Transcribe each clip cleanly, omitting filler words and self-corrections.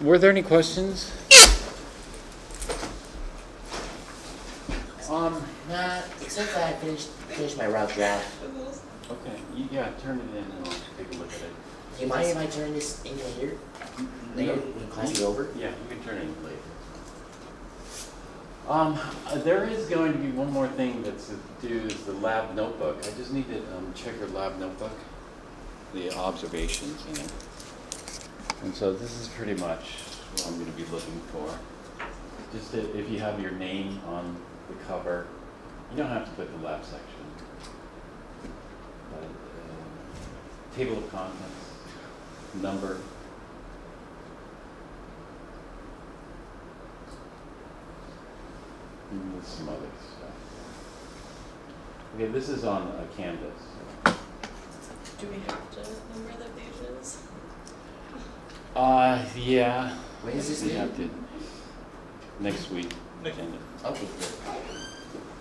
Were there any questions? Nah, except that I finished my rough draft. Okay, yeah, turn it in and I'll take a look at it. Do you mind if I turn this in here? Later, when class is over? Yeah, you can turn it in later. There is going to be one more thing that's to do is the lab notebook. I just need to check your lab notebook, the observations in it. And so this is pretty much what I'm going to be looking for. Just if you have your name on the cover, you don't have to put the lab section. But, table of contents, number. And some other stuff. Okay, this is on a canvas. Do we have to number the pages? Yeah. When is this We due? have to next week. Okay, good.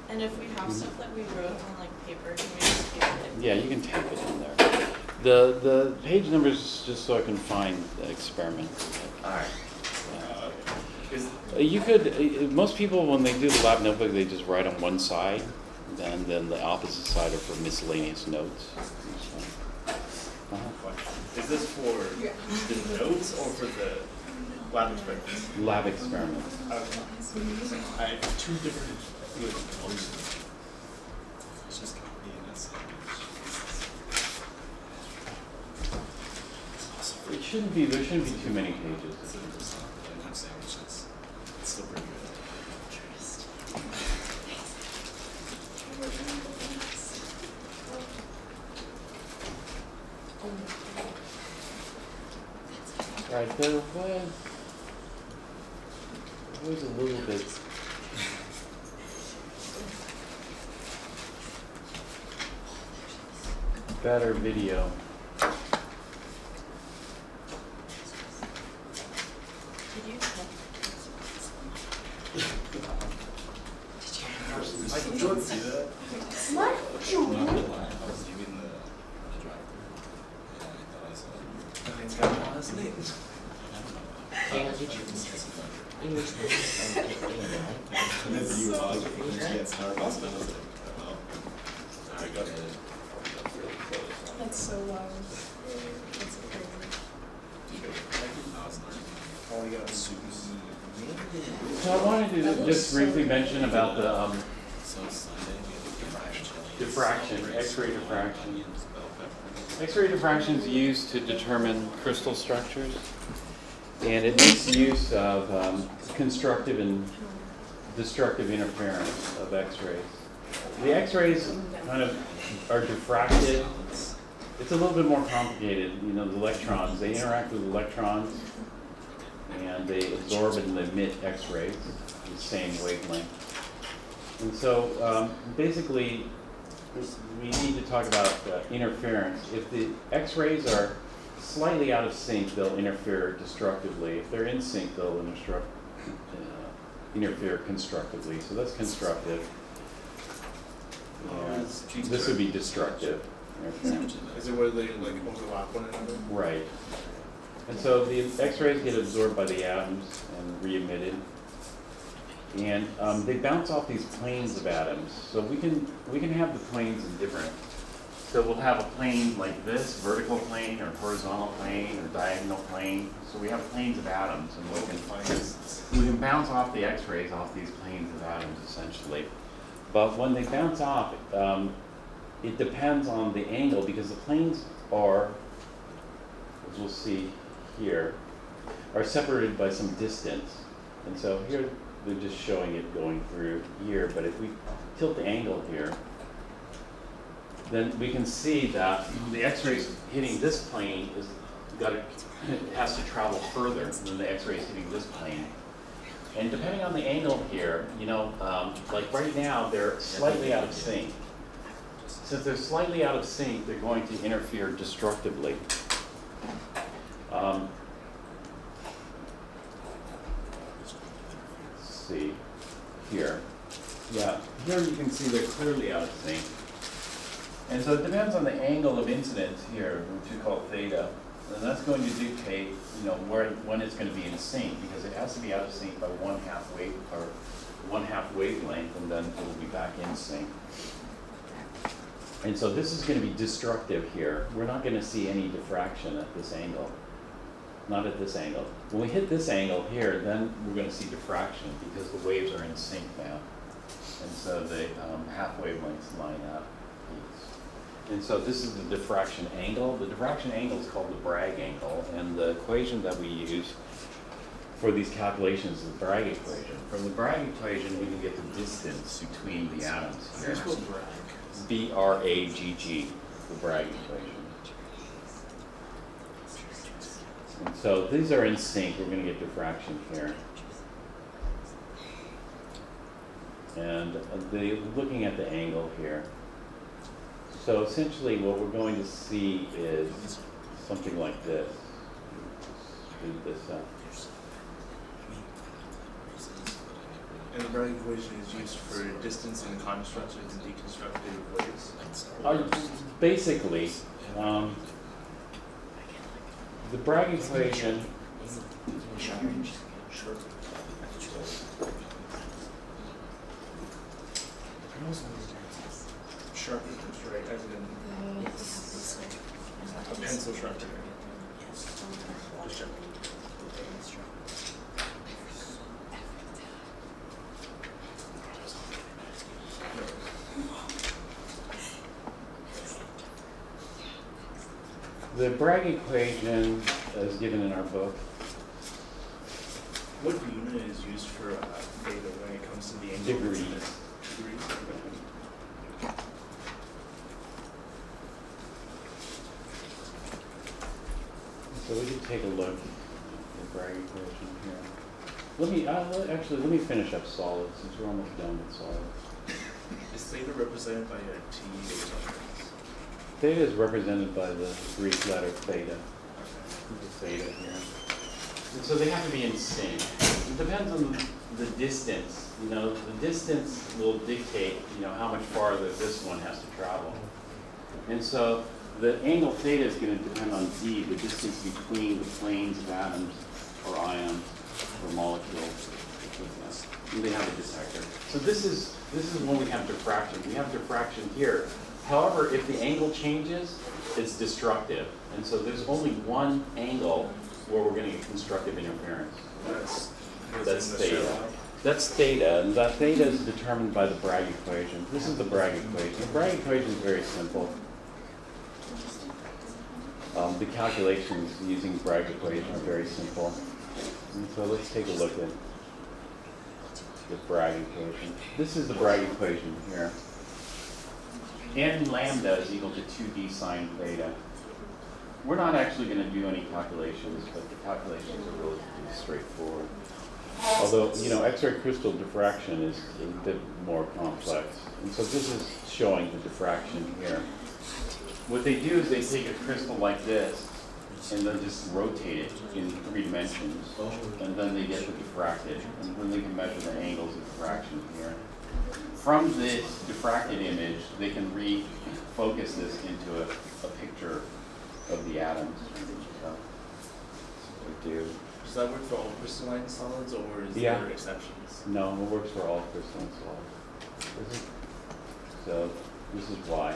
And if we have stuff that we wrote on like paper, can we just keep it? Yeah, you can tape it in there. The page numbers just so I can find the experiment. Alright. You could, most people when they do the lab notebook, they just write on one side, and then the opposite side are for miscellaneous notes. Is this for the notes or for the lab experiments? Lab experiments. Okay. I have two different ones. It's just copy and that's It shouldn't be, there shouldn't be too many pages. It's still pretty good. Right, there was a little bit. Better video. Did you I can do that. What? I was doing the drive-thru. Yeah, I thought I saw it. It's got my last name. Hey, I'll teach you. English And then you logged it and she had Starbucks and I was like, oh. I got it. That's so loud. That's crazy. All you got is super. So I wanted to just briefly mention about the So Sunday, we have diffraction, X-ray diffraction. X-ray diffraction is used to determine crystal structures, and it makes use of constructive and destructive interference of X-rays. The X-rays kind of are diffracted. It's a little bit more complicated. You know, the electrons, they interact with electrons, and they absorb and emit X-rays, the same wavelength. And so basically, we need to talk about interference. If the X-rays are slightly out of sync, they'll interfere destructively. If they're in sync, they'll interfere constructively. So that's constructive. And this would be destructive interference. Is it where they like overlap one another? Right. And so the X-rays get absorbed by the atoms and re-emitted. And they bounce off these planes of atoms. So we can have the planes in different. So we'll have a plane like this, vertical plane or horizontal plane or diagonal plane. So we have planes of atoms, and we can bounce off the X-rays off these planes of atoms essentially. But when they bounce off, it depends on the angle because the planes are, as we'll see here, are separated by some distance. And so here they're just showing it going through here, but if we tilt the angle here, then we can see that the X-rays hitting this plane has to travel further than the X-rays hitting this plane. And depending on the angle here, you know, like right now they're slightly out of sync. Since they're slightly out of sync, they're going to interfere destructively. Let's see here. Yeah, here you can see they're clearly out of sync. And so it depends on the angle of incidence here, which we call theta. And that's going to dictate, when it's going to be in sync, because it has to be out of sync by 1/2 wave, or 1/2 wavelength, and then it will be back in sync. And so this is going to be destructive here. We're not going to see any diffraction at this angle. Not at this angle. When we hit this angle here, then we're going to see diffraction because the waves are in sync now. And so the half wavelengths line up. And so this is the diffraction angle. The diffraction angle is called the Bragg angle, and the equation that we use for these calculations is the Bragg equation. From the Bragg equation, we can get the distance between the atoms here. Here's what brag. B-R-A-G-G, the Bragg equation. And so these are in sync. We're going to get diffraction here. And looking at the angle here. So essentially what we're going to see is something like this. Speed this up. And the Bragg equation is used for distance in constructed and deconstructed waves. Basically, the Bragg equation, Sharpener, right? As in a pencil sharpener. Just check. the Bragg equation is given in our book. What unit is used for data when it comes to the angle? Degrees. Degrees. So we can take a look at the Bragg equation here. Let me finish up solid since we're almost done with solid. Is theta represented by a T or Theta is represented by the Greek letter theta. The theta here. And so they have to be in sync. It depends on the distance. The distance will dictate, how much farther this one has to travel. And so the angle theta is going to depend on d, the distance between the planes of atoms or ions or molecules. And they have a detector. So this is when we have diffraction. We have diffraction here. However, if the angle changes, it's destructive. And so there's only one angle where we're going to get constructive interference. That's theta. That's theta, and that theta is determined by the Bragg equation. This is the Bragg equation. The Bragg equation is very simple. The calculations using the Bragg equation are very simple. And so let's take a look at the Bragg equation. This is the Bragg equation here. N lambda is equal to 2d sine theta. We're not actually going to do any calculations, but the calculations are relatively straightforward. Although, X-ray crystal diffraction is a bit more complex. And so this is showing the diffraction here. What they do is they take a crystal like this and then just rotate it in 3 dimensions. And then they get the diffracted. And then they can measure the angles of diffraction here. From this diffracted image, they can refocus this into a picture of the atoms. So they do. Does that work for all crystalline solids, or is Yeah. there exceptions? No, it works for all crystalline solids. So this is why.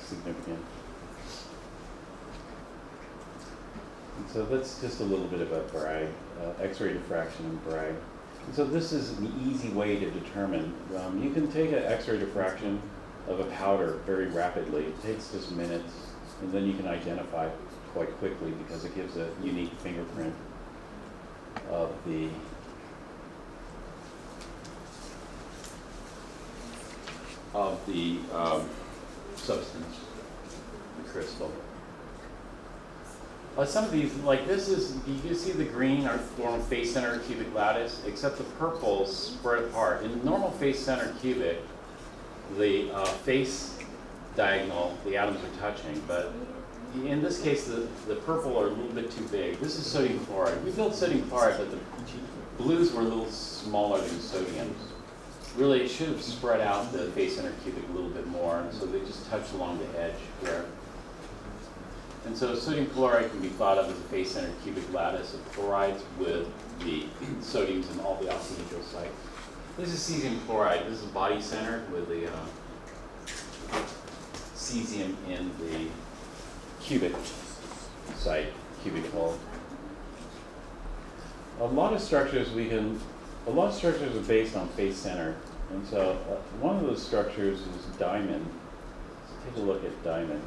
Significant. And so that's just a little bit about Bragg, X-ray diffraction and Bragg. And so this is an easy way to determine. You can take an X-ray diffraction of a powder very rapidly. It takes just minutes, and then you can identify quite quickly because it gives a unique fingerprint of the substance, the crystal. Some of these, like this is, you can see the green are form face center cubic lattice, except the purples spread apart. In normal face center cubic, the face diagonal, the atoms are touching, but in this case, the purple are a little bit too big. This is sodium chloride. We built sodium chloride, but the blues were a little smaller than sodiums. Really, it should have spread out the face center cubic a little bit more, so they just touched along the edge here. And so sodium chloride can be thought of as a face-centered cubic lattice of chlorides with the sodiums in all the octahedral sites. This is cesium chloride. This is body-centered with the cesium in the cubic site, cubic hole. A lot of structures are based on face center, and so one of those structures is diamond. Let's take a look at diamond.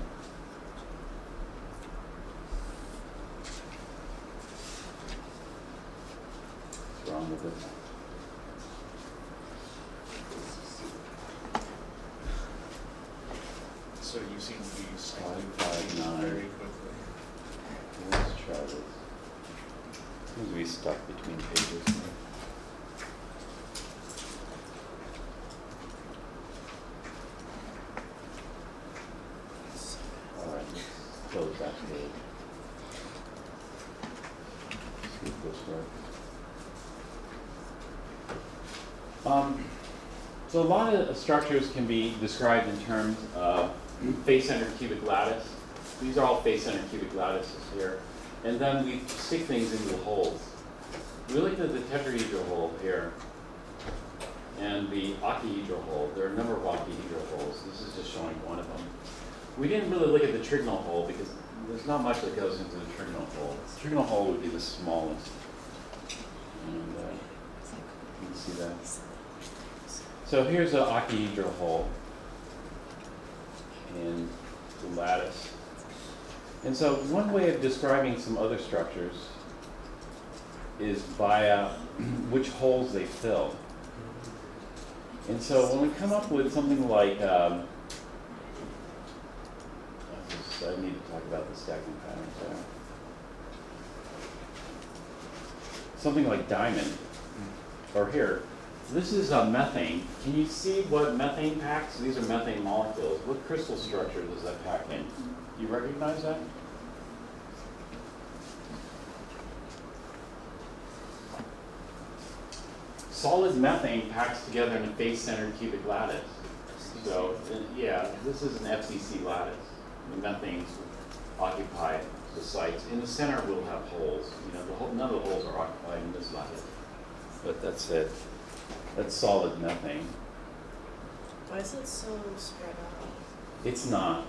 What's wrong with it? So you seem to be cycling 559. very quickly. Let's try this. Seems to be stuck between pages. All right, let's close that page. See if this works. So a lot of structures can be described in terms of face-centered cubic lattice. These are all face-centered cubic lattices here. And then we stick things into the holes. We looked at the tetrahedral hole here and the octahedral hole. There are a number of octahedral holes. This is just showing one of them. We didn't really look at the trigonal hole because there's not much that goes into the trigonal hole. The trigonal hole would be the smallest. And you can see that. So here's an octahedral hole in the lattice. And so one way of describing some other structures is by which holes they fill. And so when we come up with something like, I need to talk about the stacking patterns there. Something like diamond, or here, this is methane. Can you see what methane packs? These are methane molecules. What crystal structure does that pack in? Do you recognize that? Solid methane packs together in a face-centered cubic lattice. So, yeah, this is an FCC lattice. The methanes occupy the sites. In the center, we'll have holes. You know, none of the holes are occupied in this lattice. But that's it. That's solid methane. Why is it so spread out? It's not.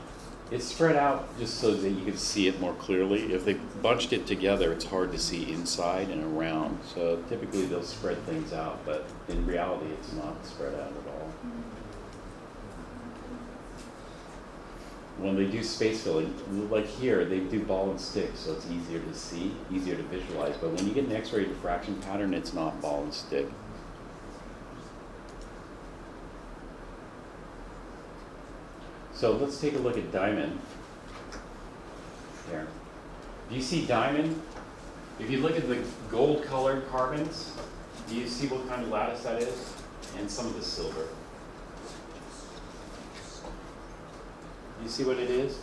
It's spread out just so that you can see it more clearly. If they bunched it together, it's hard to see inside and around. So typically they'll spread things out, but in reality, it's not spread out at all. When they do space filling, like here, they do ball and stick, so it's easier to see, easier to visualize. But when you get an X-ray diffraction pattern, it's not ball and stick. So let's take a look at diamond. There. Do you see diamond? If you look at the gold-colored carbons, do you see what kind of lattice that is? And some of the silver. You see what it is?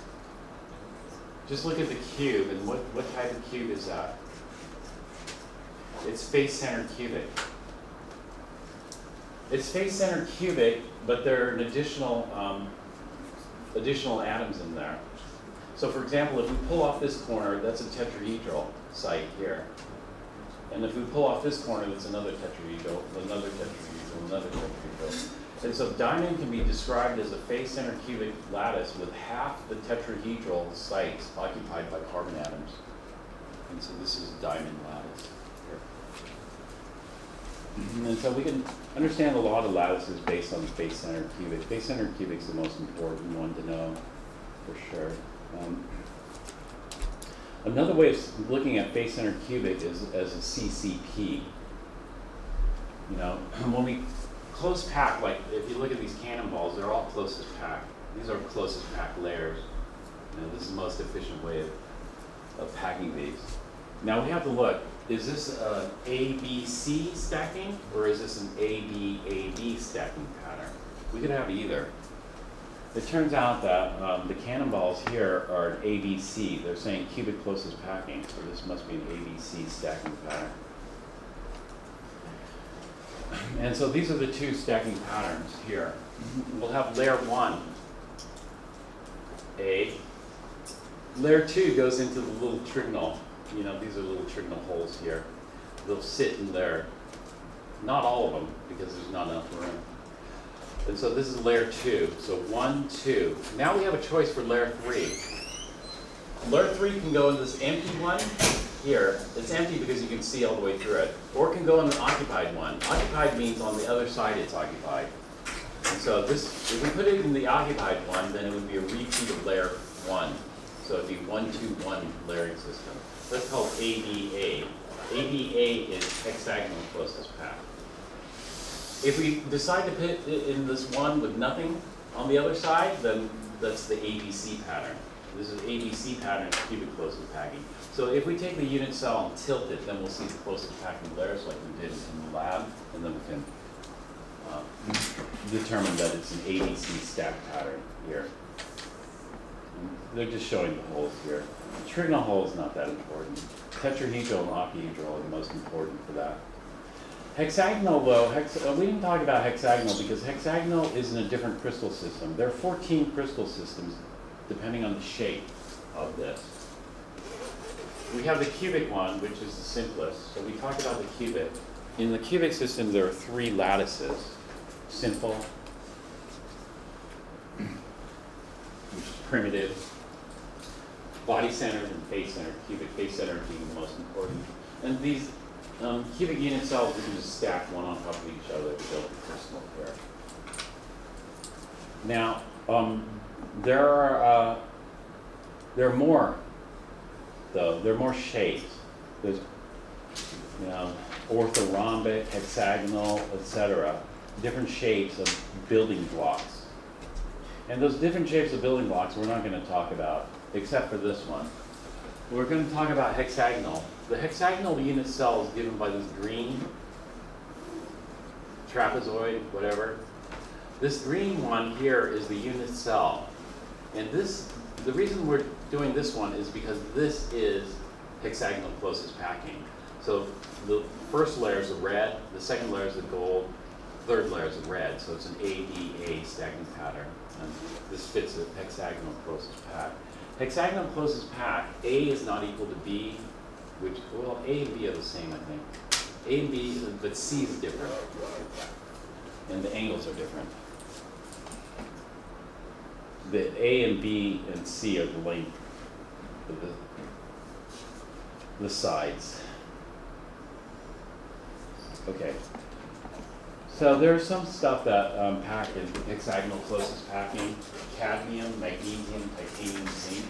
Just look at the cube, and what type of cube is that? It's face-centered cubic. It's face-centered cubic, but there are an additional atoms in there. So for example, if we pull off this corner, that's a tetrahedral site here. And if we pull off this corner, that's another tetrahedral, another tetrahedral, another tetrahedral. And so diamond can be described as a face-centered cubic lattice with half the tetrahedral sites occupied by carbon atoms. And so this is diamond lattice here. And so we can understand a lot of lattices based on the face-centered cubic. Face-centered cubic is the most important one to know, for sure. Another way of looking at face-centered cubic is as a CCP. You know, when we close pack, like if you look at these cannonballs, they're all closest pack. These are closest pack layers. You know, this is the most efficient way of packing these. Now we have to look, is this an ABC stacking or is this an AB stacking pattern? We could have either. It turns out that the cannonballs here are an ABC. They're saying cubic closest packing, so this must be an ABC stacking pattern. And so these are the two stacking patterns here. We'll have layer 1, A, Layer 2 goes into the little trigonal, you know, these are little trigonal holes here. They'll sit in there. Not all of them, because there's not enough room. And so this is layer 2. So 1, 2. Now we have a choice for layer 3. Layer 3 can go in this empty one here. It's empty because you can see all the way through it. Or it can go in the occupied one. Occupied means on the other side it's occupied. And so this, if we put it in the occupied one, then it would be a repeat of layer 1. So it'd be 1, 2, 1 layering system. That's called ADA. ADA is hexagonal closest path. If we decide to put it in this one with nothing on the other side, then that's the ABC pattern. This is ABC pattern cubic closest packing. So if we take the unit cell and tilt it, then we'll see the closest packing layers like we did in the lab, and then we can determine that it's an ABC stack pattern here. They're just showing the holes here. The trigonal hole is not that important. Tetrahedral and octahedral are the most important for that. Hexagonal, though, we didn't talk about hexagonal because hexagonal is in a different crystal system. There are 14 crystal systems depending on the shape of this. We have the cubic one, which is the simplest. So we talked about the cubic. In the cubic system, there are 3 lattices. Simple, which is primitive, body-centered and face-centered. Cubic face-centered being the most important. And these cubic unit cells, we can just stack one on top of each other to build the crystal here. Now, there are more, though. There are more shapes. There's, you know, orthorhombic, hexagonal, etc. Different shapes of building blocks. And those different shapes of building blocks we're not going to talk about, except for this one. We're going to talk about hexagonal. The hexagonal unit cell is given by this green trapezoid, whatever. This green one here is the unit cell. And this, the reason we're doing this one is because this is hexagonal closest packing. So the first layer is the red, the second layer is the gold, third layer is the red. So it's an ADA stacking pattern. And this fits the hexagonal closest pack. Hexagonal closest pack, A is not equal to B, which, well, A and B are the same, I think. A and B, but C is different. And the angles are different. The A and B and C are the length of the sides. Okay. So there's some stuff that pack in hexagonal closest packing: cadmium, magnesium, titanium, zinc.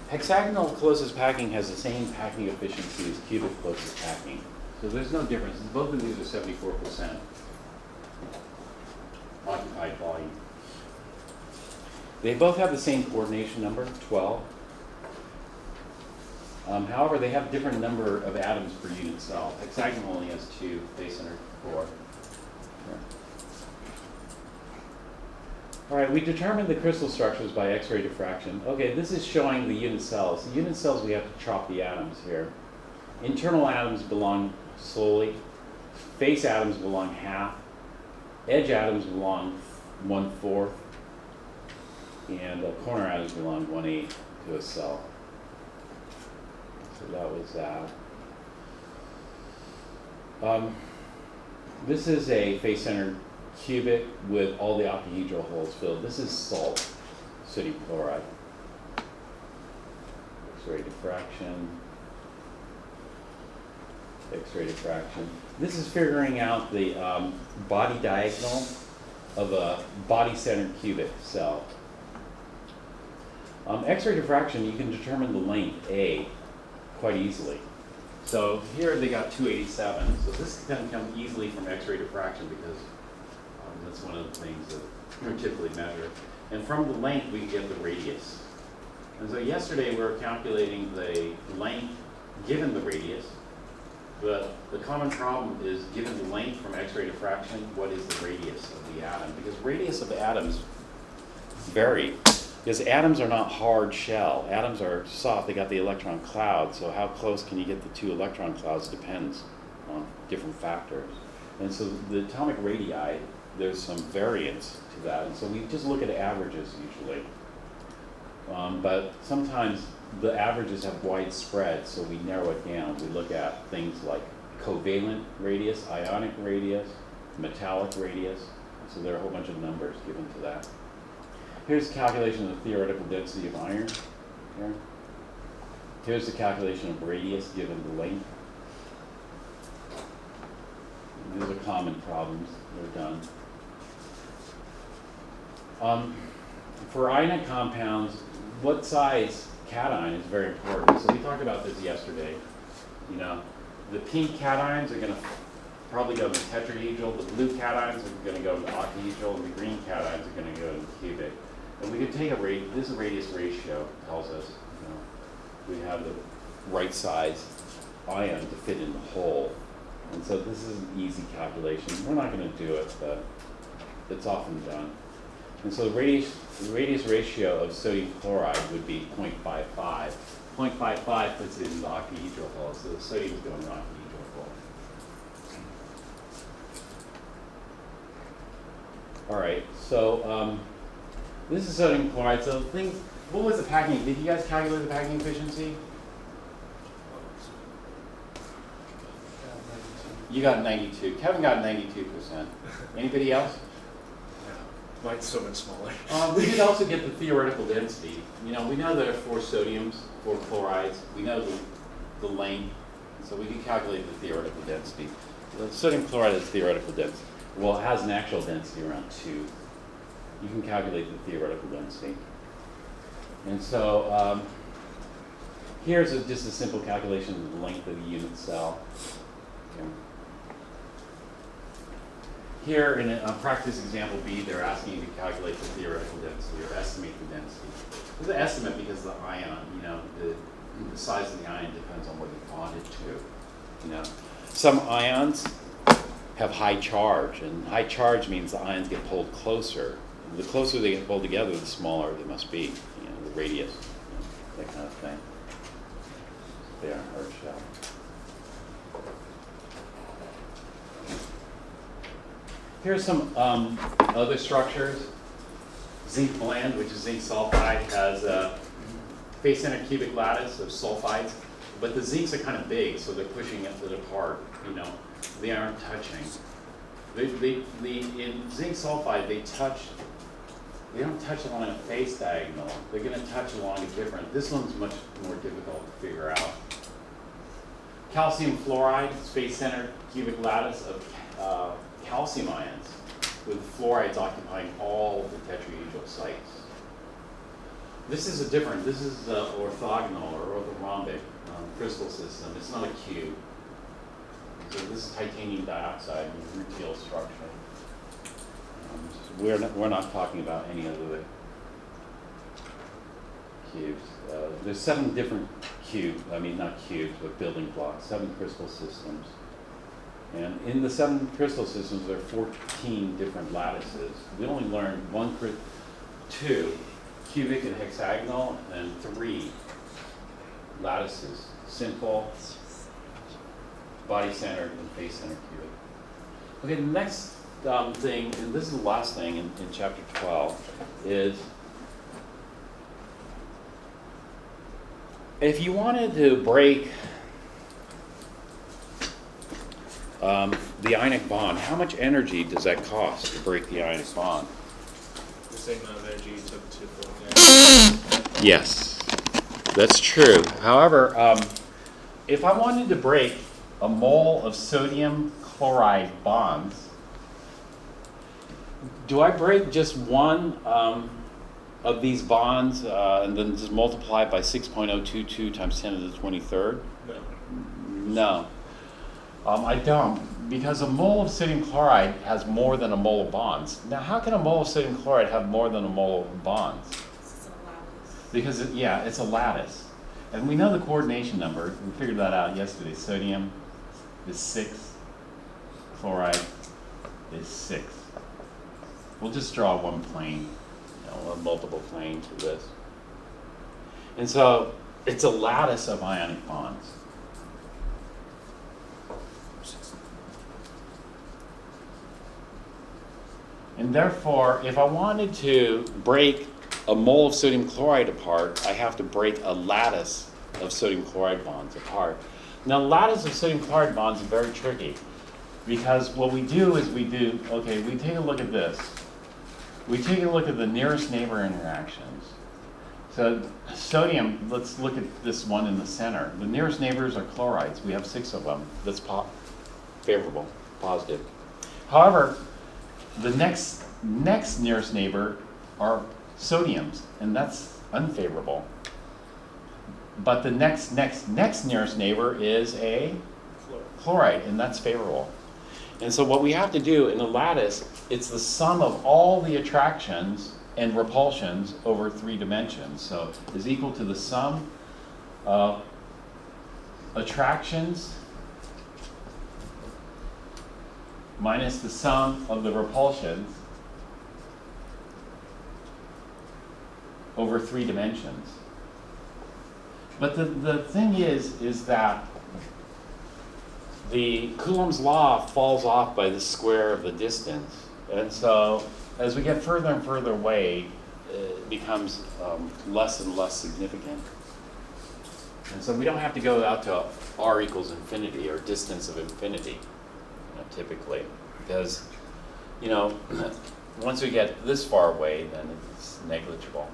Hexagonal closest packing has the same packing efficiency as cubic closest packing. So there's no difference. Both of these are 74% occupied volume. They both have the same coordination number, 12. However, they have different number of atoms per unit cell. Hexagonal only has 2, face-centered 4. Here. All right, we determined the crystal structures by X-ray diffraction. Okay, this is showing the unit cells. The unit cells, we have to chop the atoms here. Internal atoms belong solely. Face atoms belong half. Edge atoms belong 1/4. And corner atoms belong 1/8 to a cell. So that was that. This is a face-centered cubic with all the octahedral holes filled. This is salt, sodium chloride. X-ray diffraction. X-ray diffraction. This is figuring out the body diagonal of a body-centered cubic cell. X-ray diffraction, you can determine the length, A, quite easily. So here they got 287. So this can come easily from X-ray diffraction because that's one of the things that we typically measure. And from the length, we can get the radius. And so yesterday we were calculating the length given the radius. But the common problem is, given the length from X-ray diffraction, what is the radius of the atom? Because radius of the atoms vary. Because atoms are not hard shell. Atoms are soft. They got the electron cloud. So how close can you get the 2 electron clouds depends on different factors. And so the atomic radii, there's some variance to that. And so we just look at averages usually. But sometimes the averages have wide spread, so we narrow it down. We look at things like covalent radius, ionic radius, metallic radius. So there are a whole bunch of numbers given to that. Here's the calculation of the theoretical density of iron. Here. Here's the calculation of radius given the length. And these are common problems. They're done. For ionic compounds, what size cation is very important. So we talked about this yesterday. You know, the pink cations are going to probably go into tetrahedral. The blue cations are going to go into octahedral, and the green cations are going to go into cubic. And we can take this radius ratio tells us, you know, we have the right size ion to fit in the hole. And so this is an easy calculation. We're not going to do it, but it's often done. And so the radius ratio of sodium chloride would be 0.55. 0.55 puts it in the octahedral hole, so the sodium is going in the octahedral hole. All right, so this is sodium chloride. So what was the packing? Did you guys calculate the packing efficiency? You got 92. Kevin got 92%. Anybody else? Mine's so much smaller. We could also get the theoretical density. You know, we know there are 4 sodiums, 4 chlorides. We know the length, so we can calculate the theoretical density. The sodium chloride has theoretical density. Well, it has an actual density around 2. You can calculate the theoretical density. And so here's just a simple calculation of the length of the unit cell. Okay. Here in practice example B, they're asking you to calculate the theoretical density or estimate the density. It's an estimate because the ion, you know, the size of the ion depends on what you bond it to. You know, some ions have high charge, and high charge means the ions get pulled closer. The closer they get pulled together, the smaller they must be. You know, the radius, you know, that kind of thing. They are hard shell. Here's some other structures. Zinc blende, which is zinc sulfide, has a face-centered cubic lattice of sulfides, but the zincs are kind of big, so they're pushing it apart. You know, they aren't touching. In zinc sulfide, they don't touch along a face diagonal. They're going to touch along a different. This one's much more difficult to figure out. Calcium fluoride, face-centered cubic lattice of calcium ions, with fluorides occupying all the tetrahedral sites. This is the orthogonal or orthorhombic crystal system. It's not a cube. So this is titanium dioxide with rutile structure. We're not talking about any other cubes. There's 7 different not cubes, but building blocks, 7 crystal systems. And in the 7 crystal systems, there are 14 different lattices. We only learned 2 cubic and hexagonal, and 3 lattices, simple, body-centered, and face-centered cubic. Okay, the next thing, and this is the last thing in chapter 12, is if you wanted to break the ionic bond, how much energy does that cost to break the ionic bond? The same amount of energy you took to form. Yes, that's true. However, if I wanted to break a mole of sodium chloride bonds, do I break just one of these bonds and then just multiply it by 6.022 times 10 to the 23rd? No. I don't, because a mole of sodium chloride has more than a mole of bonds. Now, how can a mole of sodium chloride have more than a mole of bonds? It's a lattice. Because, it's a lattice. And we know the coordination number. We figured that out yesterday. Sodium is 6. Chloride is 6. We'll just draw one plane, a multiple plane to this. And so it's a lattice of ionic bonds. And therefore, if I wanted to break a mole of sodium chloride apart, I have to break a lattice of sodium chloride bonds apart. Now, lattice of sodium chloride bonds is very tricky because what we do is we take a look at this. We take a look at the nearest neighbor interactions. So sodium, let's look at this one in the center. The nearest neighbors are chlorides. We have 6 of them. That's favorable, positive. However, the next nearest neighbor are sodiums, and that's unfavorable. But the next nearest neighbor is a chloride, and that's favorable. And so what we have to do in the lattice, it's the sum of all the attractions and repulsions over 3 dimensions. So is equal to the sum of attractions minus the sum of the repulsions over 3 dimensions. But the thing is that the Coulomb's law falls off by the square of the distance. And so as we get further and further away, it becomes less and less significant. And so we don't have to go out to r equals infinity or distance of infinity, typically, because, once we get this far away, then it's negligible.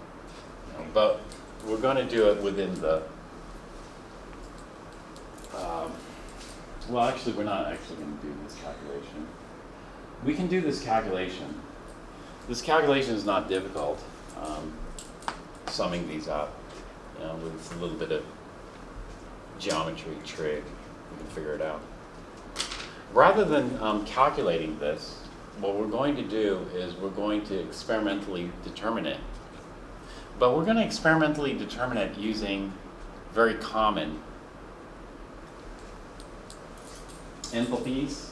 But we're going to do it within the, well, actually, we're not actually going to do this calculation. We can do this calculation. This calculation is not difficult, summing these up, with a little bit of geometry trig, we can figure it out. Rather than calculating this, what we're going to do is we're going to experimentally determine it. But we're going to experimentally determine it using very common enthalpies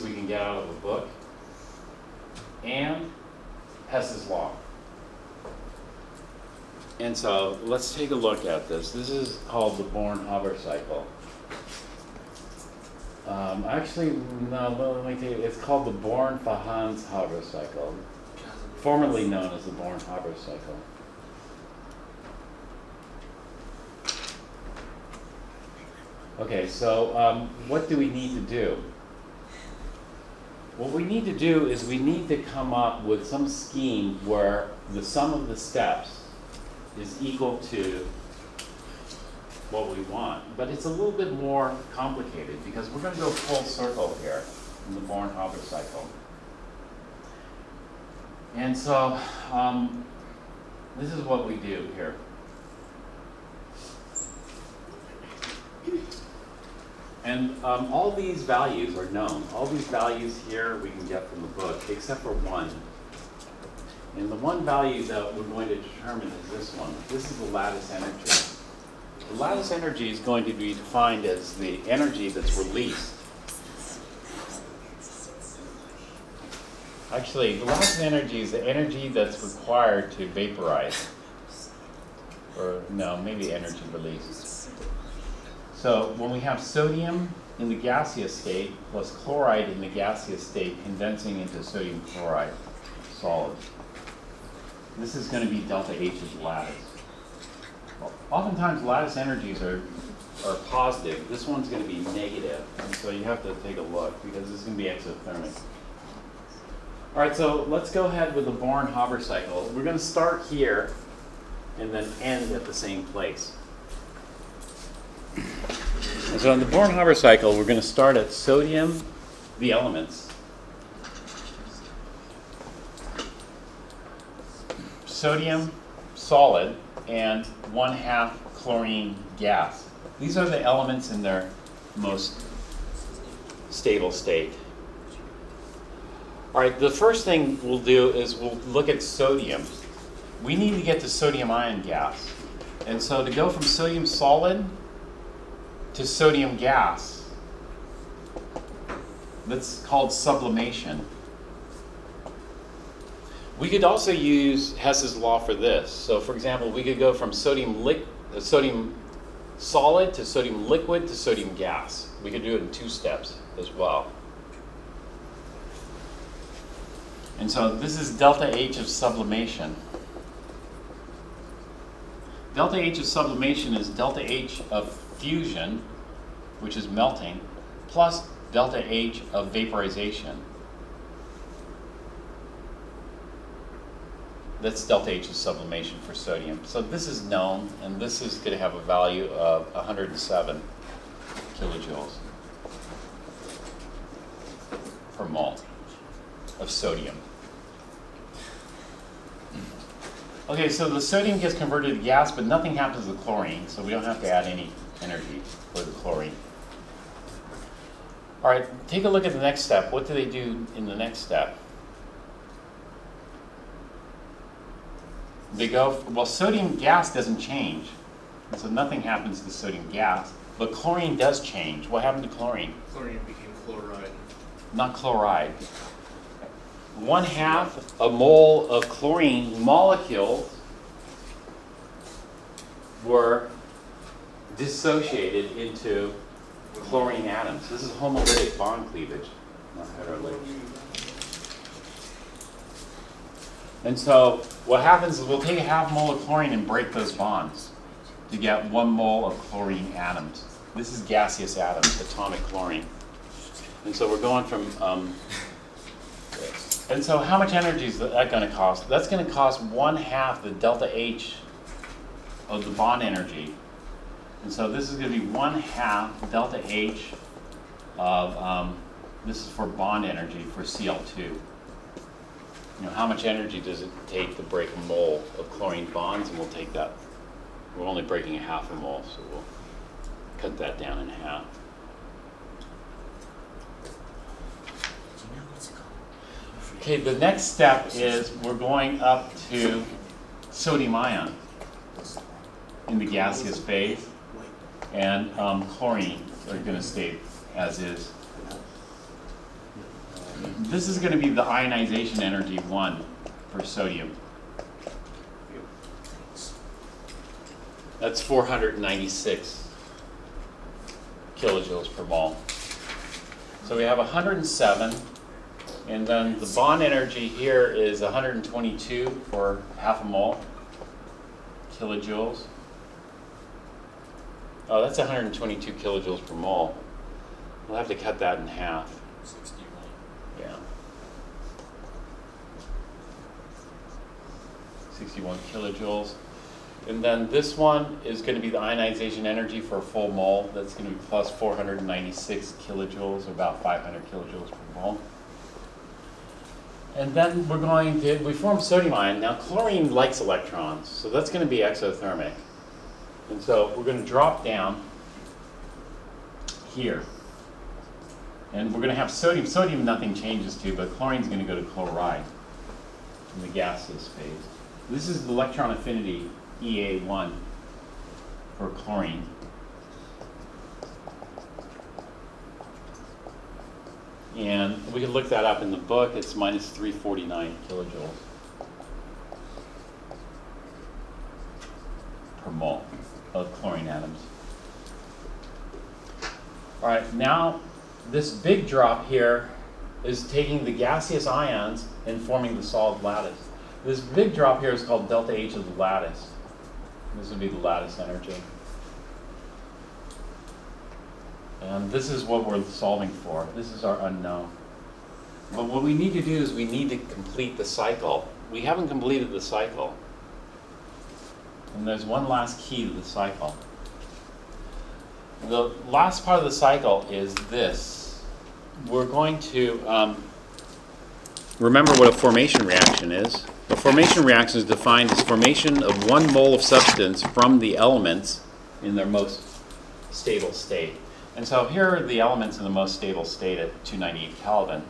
we can get out of a book, and Hess's law. And so let's take a look at this. This is called the Born-Haber cycle. Actually, no, let me tell you, it's called the Born-Fajans-Haber cycle, formerly known as the Born-Haber cycle. Okay, so what do we need to do? What we need to do is we need to come up with some scheme where the sum of the steps is equal to what we want. But it's a little bit more complicated because we're going to go full circle here in the Born-Haber cycle. And so this is what we do here. And all these values are known. All these values here we can get from the book, except for one. And the one value that we're going to determine is this one. This is the lattice energy. The lattice energy is going to be defined as the energy that's released. Actually, the lattice energy is the energy that's required to vaporize. Or no, maybe energy released. So when we have sodium in the gaseous state plus chloride in the gaseous state condensing into sodium chloride solid, this is going to be delta H of the lattice. Well, oftentimes lattice energies are positive. This one's going to be negative, and so you have to take a look because this is going to be exothermic. All right, so let's go ahead with the Born-Haber cycle. We're going to start here and then end at the same place. And so in the Born-Haber cycle, we're going to start at sodium, the elements. Sodium, solid, and 1/2 chlorine gas. These are the elements in their most stable state. All right, the first thing we'll do is we'll look at sodium. We need to get to sodium ion gas. And so to go from sodium solid to sodium gas, that's called sublimation. We could also use Hess's law for this. So for example, we could go from sodium solid to sodium liquid to sodium gas. We could do it in 2 steps as well. And so this is delta H of sublimation. Delta H of sublimation is delta H of fusion, which is melting, plus delta H of vaporization. That's delta H of sublimation for sodium. So this is known, and this is going to have a value of 107 kilojoules per mole of sodium. Okay, so the sodium gets converted to gas, but nothing happens to the chlorine, so we don't have to add any energy for the chlorine. All right, take a look at the next step. What do they do in the next step? They go, well, sodium gas doesn't change, so nothing happens to sodium gas, but chlorine does change. What happened to chlorine? Chlorine became chloride. Not chloride. 1/2 a mole of chlorine molecules were dissociated into chlorine atoms. This is homolytic bond cleavage, not heterolytic. And so what happens is we'll take a 1/2 mole of chlorine and break those bonds to get 1 mole of chlorine atoms. This is gaseous atoms, atomic chlorine. And so we're going from, and so how much energy is that going to cost? That's going to cost 1/2 the delta H of the bond energy. And so this is going to be 1/2 delta H of, this is for bond energy for Cl2. You know, how much energy does it take to break a mole of chlorine bonds? And we'll take that. We're only breaking 1/2 a mole, so we'll cut that down in half. Do you know what's it called? Okay, the next step is we're going up to sodium ion in the gaseous phase, and chlorine are going to stay as is. This is going to be the ionization energy 1 for sodium. That's 496 kilojoules per mole. So we have 107, and then the bond energy here is 122 for 1/2 a mole kilojoules. Oh, that's 122 kilojoules per mole. We'll have to cut that in half. 61. Yeah. 61 kilojoules. And then this one is going to be the ionization energy for a full mole. That's going to be plus 496 kilojoules, or about 500 kilojoules per mole. And then we're going to, we form sodium ion. Now chlorine likes electrons, so that's going to be exothermic. And so we're going to drop down here. And we're going to have sodium. Sodium nothing changes to, but chlorine's going to go to chloride in the gaseous phase. This is the electron affinity EA1 for chlorine. And we can look that up in the book. It's minus 349 kilojoules per mole of chlorine atoms. All right, now this big drop here is taking the gaseous ions and forming the solid lattice. This big drop here is called delta H of the lattice. This would be the lattice energy. And this is what we're solving for. This is our unknown. But what we need to do is we need to complete the cycle. We haven't completed the cycle. And there's one last key to the cycle. The last part of the cycle is this. We're going to remember what a formation reaction is. A formation reaction is defined as formation of 1 mole of substance from the elements in their most stable state. And so here are the elements in the most stable state at 298 Kelvin.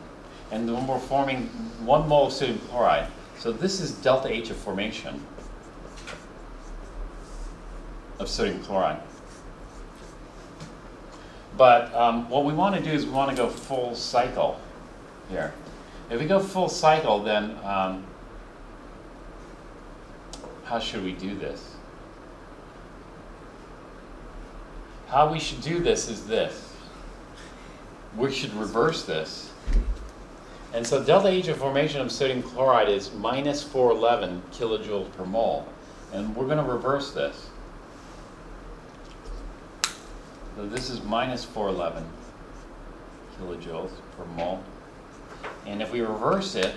And when we're forming 1 mole of sodium chloride, so this is delta H of formation of sodium chloride. But what we want to do is we want to go full cycle here. If we go full cycle, then how should we do this? How we should do this is this. We should reverse this. And so delta H of formation of sodium chloride is minus 411 kilojoules per mole. And we're going to reverse this. So this is minus 411 kilojoules per mole. And if we reverse it,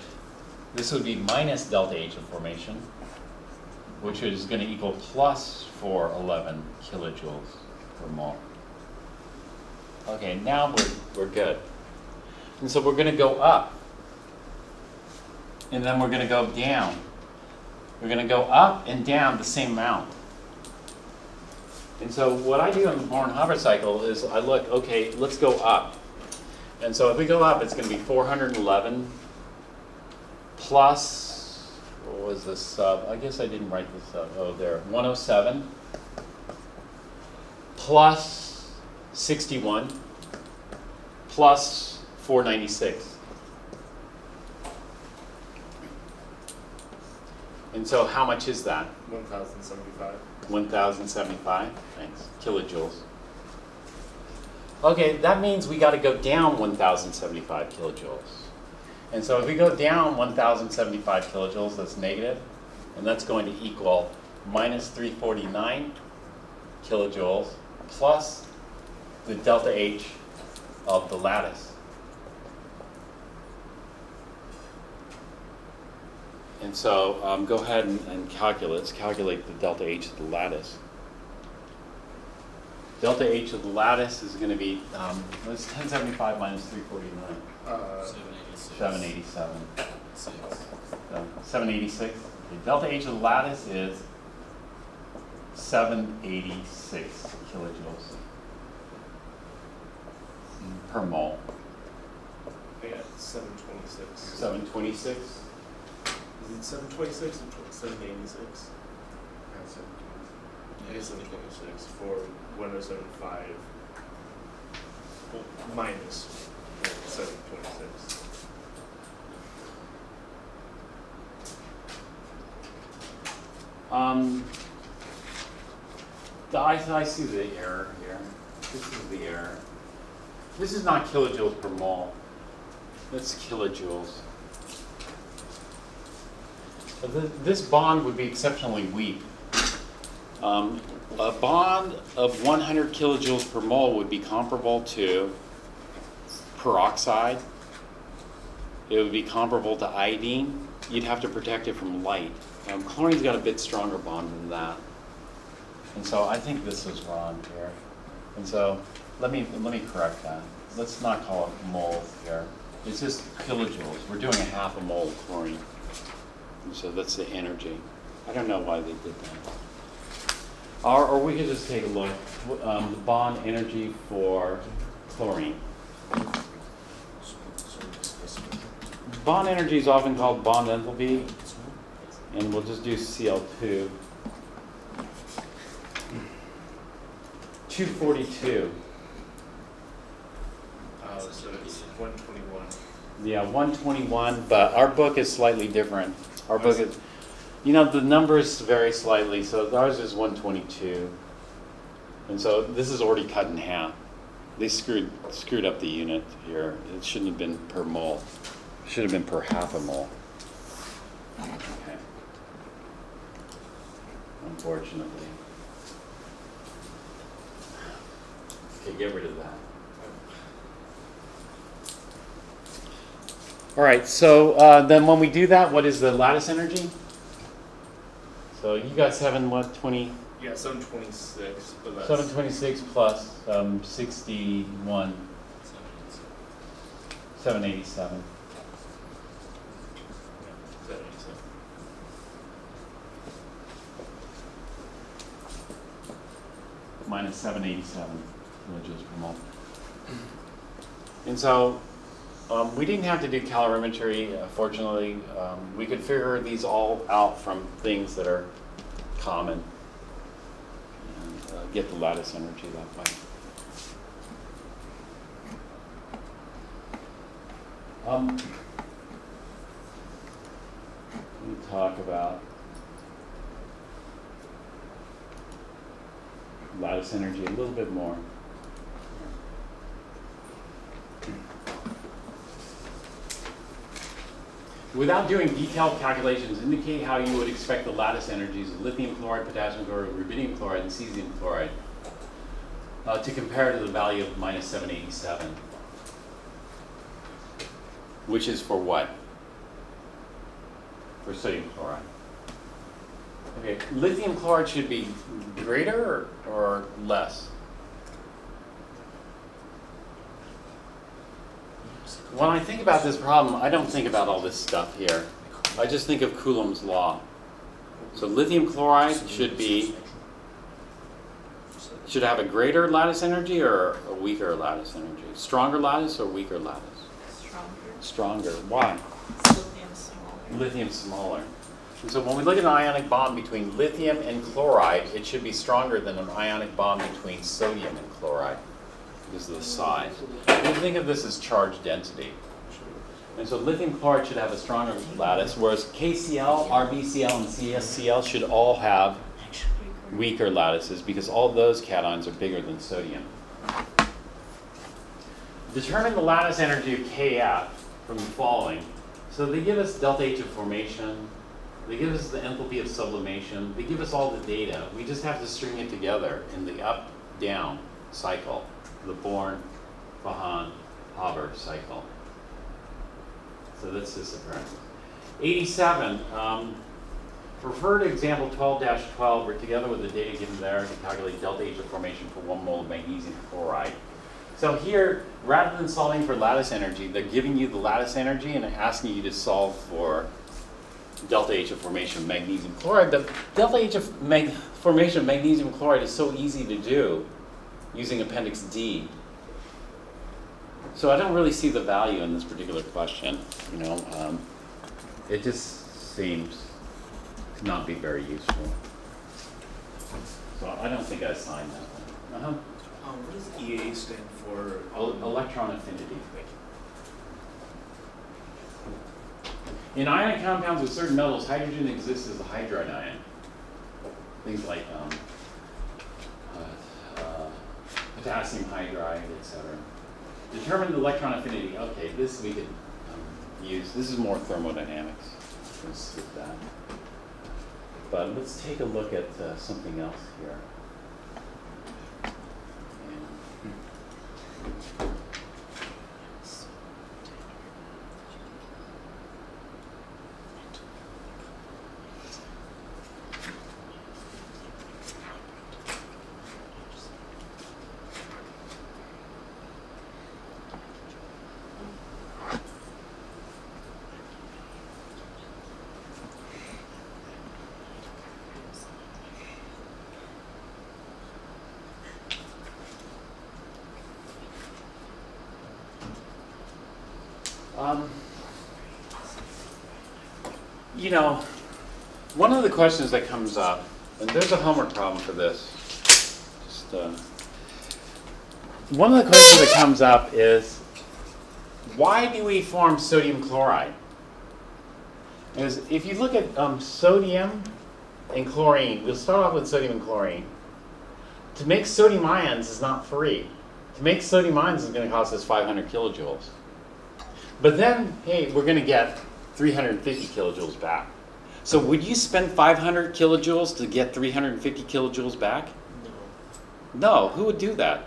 this would be minus delta H of formation, which is going to equal plus 411 kilojoules per mole. Okay, now we're good. And so we're going to go up. And then we're going to go down. We're going to go up and down the same amount. And so what I do in the Born-Haber cycle is I look, okay, let's go up. And so if we go up, it's going to be 411 plus, what was this? I guess I didn't write this up. Oh, there, 107 plus 61 plus 496. And so how much is that? 1,075. 1,075, thanks, kilojoules. Okay, that means we got to go down 1,075 kilojoules. And so if we go down 1,075 kilojoules, that's negative, and that's going to equal minus 349 kilojoules plus the delta H of the lattice. And so go ahead and calculate. Let's calculate the delta H of the lattice. Delta H of the lattice is going to be, what's 1075 minus 349? 787. 786. Okay, delta H of the lattice is 786 kilojoules per mole. Yeah, 726. 726. Is it 726 or 786? I guess 726 for 1075 minus 726. I see the error here. This is the error. This is not kilojoules per mole. That's kilojoules. This bond would be exceptionally weak. A bond of 100 kilojoules per mole would be comparable to peroxide. It would be comparable to iodine. You'd have to protect it from light. Chlorine's got a bit stronger bond than that. And so I think this is wrong here. And so let me correct that. Let's not call it moles here. It's just kilojoules. We're doing a half a mole of chlorine. And so that's the energy. I don't know why they did that. Or we could just take a look. The bond energy for chlorine. Bond energy is often called bond enthalpy. And we'll just do Cl2. 242. So it's 121. Yeah, 121, but our book is slightly different. Our book is, the numbers vary slightly, so ours is 122. And so this is already cut in half. They screwed up the unit here. It shouldn't have been per mole. It should have been per half a mole. Okay. Unfortunately. Okay, get rid of that. All right, so then when we do that, what is the lattice energy? So you got 720? Yeah, 726. But that's 726 plus 61, 787. Yeah, 787. Minus 787 kilojoules per mole. And so we didn't have to do calorimetry, fortunately. We could figure these all out from things that are common and get the lattice energy that way. Let me talk about lattice energy a little bit more. without doing detailed calculations, indicate how you would expect the lattice energies of lithium chloride, potassium chloride, rubidium chloride, and cesium chloride to compare to the value of minus 787. Which is for what? For sodium chloride. Okay, lithium chloride should be greater or less? When I think about this problem, I don't think about all this stuff here. I just think of Coulomb's law. So lithium chloride should have a greater lattice energy or a weaker lattice energy? Stronger lattice or weaker lattice? Stronger. Stronger. Why? Lithium smaller. Lithium smaller. And so when we look at an ionic bond between lithium and chloride, it should be stronger than an ionic bond between sodium and chloride because of the size. We think of this as charge density. And so lithium chloride should have a stronger lattice, whereas KCl, RBCl, and CSCl should all have weaker lattices because all those cations are bigger than sodium. Determine the lattice energy of KF from the following. So they give us delta H of formation, they give us the enthalpy of sublimation, they give us all the data. We just have to string it together in the up-down cycle, the Born, Fahan, Haber cycle. So that's this occurrence. 87, refer to example 12-12, where together with the data given there to calculate delta H of formation for 1 mole of magnesium chloride. So here, rather than solving for lattice energy, they're giving you the lattice energy and asking you to solve for delta H of formation of magnesium chloride. But delta H of formation of magnesium chloride is so easy to do using Appendix D. So I don't really see the value in this particular question. You know, it just seems to not be very useful. So I don't think I signed that one. What does EA stand for? Electron affinity. In ionic compounds with certain metals, hydrogen exists as a hydride ion. Things like potassium hydride, etc. Determine the electron affinity. Okay, this we could use. This is more thermodynamics. Let's skip that. But let's take a look at something else here. You know, one of the questions that comes up, and there's a homework problem for this. One of the questions that comes up is, why do we form sodium chloride? Because if you look at sodium and chlorine, we'll start off with sodium and chlorine. To make sodium ions is not free. To make sodium ions is going to cost us 500 kilojoules. But then, hey, we're going to get 350 kilojoules back. So would you spend 500 kilojoules to get 350 kilojoules back? No, who would do that?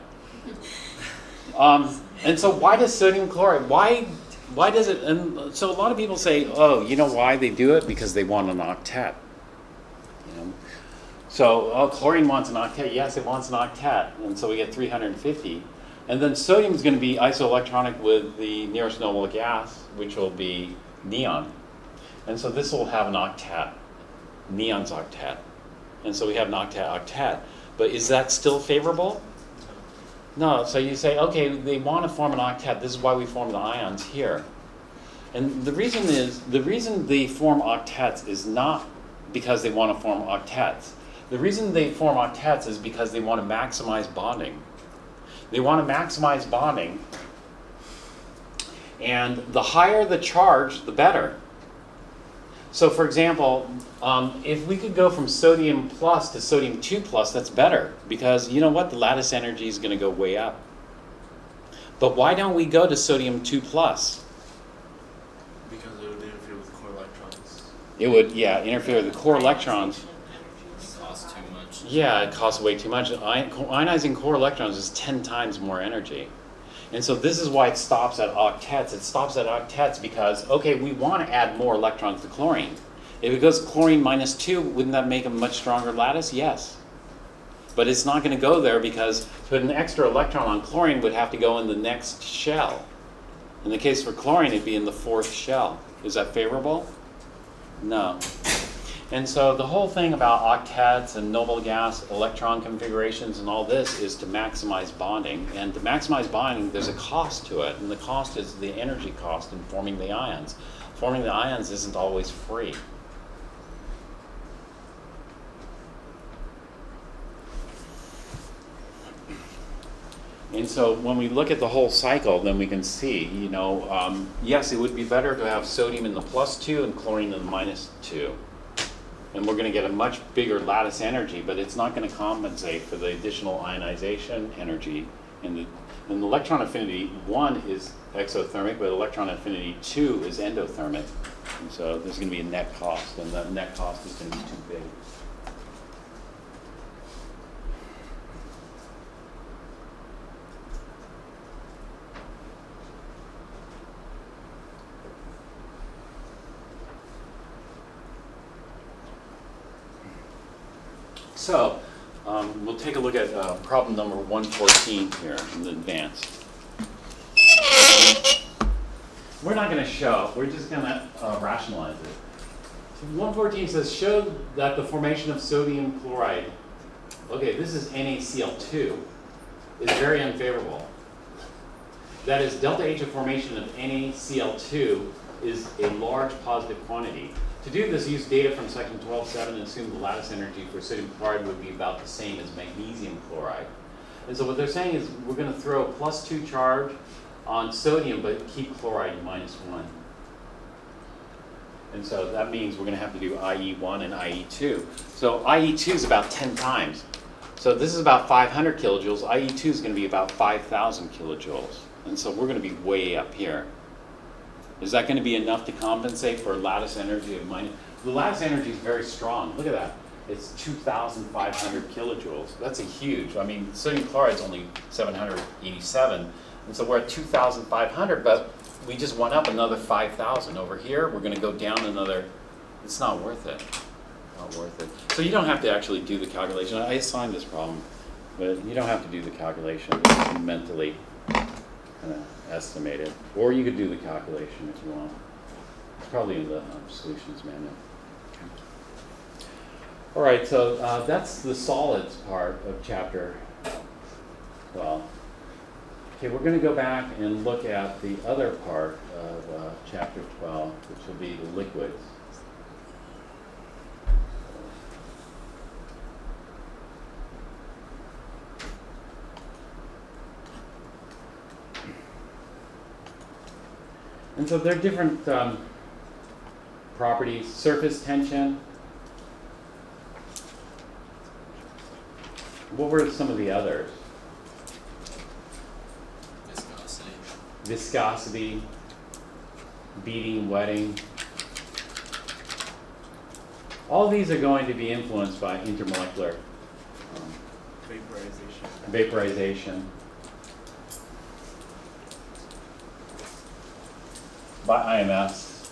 And so why does sodium chloride, why does it, and so a lot of people say, oh, you know why they do it? Because they want an octet. You know? So chlorine wants an octet. Yes, it wants an octet. And so we get 350. And then sodium is going to be isoelectronic with the nearest noble gas, which will be neon. And so this will have an octet, neon's octet. And so we have an octet. But is that still favorable? No, so you say, okay, they want to form an octet. This is why we form the ions here. And the reason they form octets is not because they want to form octets. The reason they form octets is because they want to maximize bonding. They want to maximize bonding. And the higher the charge, the better. So for example, if we could go from sodium plus to sodium 2 plus, that's better. Because you know what? The lattice energy is going to go way up. But why don't we go to sodium 2 plus? Because it would interfere with It would, yeah, interfere with the core electrons. It costs too much. Yeah, it costs way too much. Ionizing core electrons is 10 times more energy. And so this is why it stops at octets. It stops at octets because, okay, we want to add more electrons to chlorine. If it goes chlorine -2, wouldn't that make a much stronger lattice? Yes. But it's not going to go there because to put an extra electron on chlorine would have to go in the next shell. In the case for chlorine, it'd be in the 4th shell. Is that favorable? No. And so the whole thing about octets and noble gas electron configurations and all this is to maximize bonding. And to maximize bonding, there's a cost to it. And the cost is the energy cost in forming the ions. Forming the ions isn't always free. And so when we look at the whole cycle, then we can see, you know, yes, it would be better to have sodium in the +2 and chlorine in the -2. And we're going to get a much bigger lattice energy, but it's not going to compensate for the additional ionization energy. And the electron affinity 1 is exothermic, but electron affinity 2 is endothermic. And so there's going to be a net cost, and that net cost is going to be too big. So, we'll take a look at problem number 114 here in the advanced. We're not going to show, we're just going to rationalize it. 114 says, show that the formation of sodium chloride, okay, this is NaCl2, is very unfavorable. That is, delta H of formation of NaCl2 is a large positive quantity. To do this, use data from section 12.7 and assume the lattice energy for sodium chloride would be about the same as magnesium chloride. And so what they're saying is we're going to throw a +2 charge on sodium, but keep chloride -1. And so that means we're going to have to do IE1 and IE2. So IE2 is about 10 times. So this is about 500 kilojoules. IE2 is going to be about 5,000 kilojoules. And so we're going to be way up here. Is that going to be enough to compensate for lattice energy of minus? The lattice energy is very strong. Look at that. It's 2,500 kilojoules. That's a huge, I mean, sodium chloride is only 787. And so we're at 2,500, but we just went up another 5,000. Over here, we're going to go down another, it's not worth it. Not worth it. So you don't have to actually do the calculation. I assigned this problem, but you don't have to do the calculation. Just mentally kind of estimate it. Or you could do the calculation if you want. It's probably in the solutions manual. Okay. All right, so that's the solids part of chapter 12. Okay, we're going to go back and look at the other part of chapter 12, which will be the liquids. And so there are different properties. Surface tension. What were some of the others? Viscosity. Viscosity, beating, wetting. All these are going to be influenced by intermolecular vaporization. By IMFs.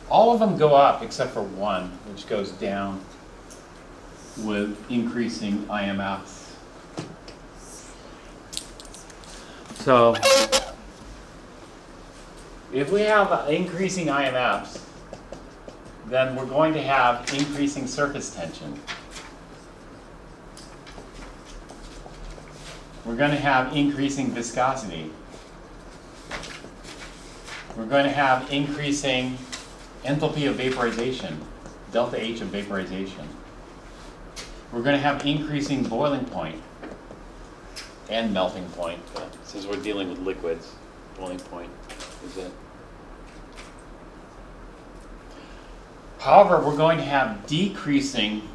All of them go up except for one, which goes down with increasing IMFs. So if we have increasing IMFs, then we're going to have increasing surface tension. We're going to have increasing viscosity. We're going to have increasing enthalpy of vaporization, delta H of vaporization. We're going to have increasing boiling point and melting point. Since we're dealing with liquids, boiling point is it. However, we're going to have decreasing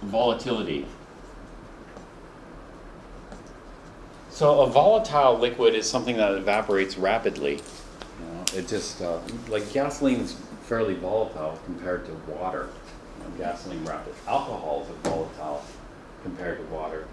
volatility. So a volatile liquid is something that evaporates rapidly. You know, It just, like gasoline is fairly volatile compared to water. You know, gasoline rapid. Alcohols are volatile compared to water.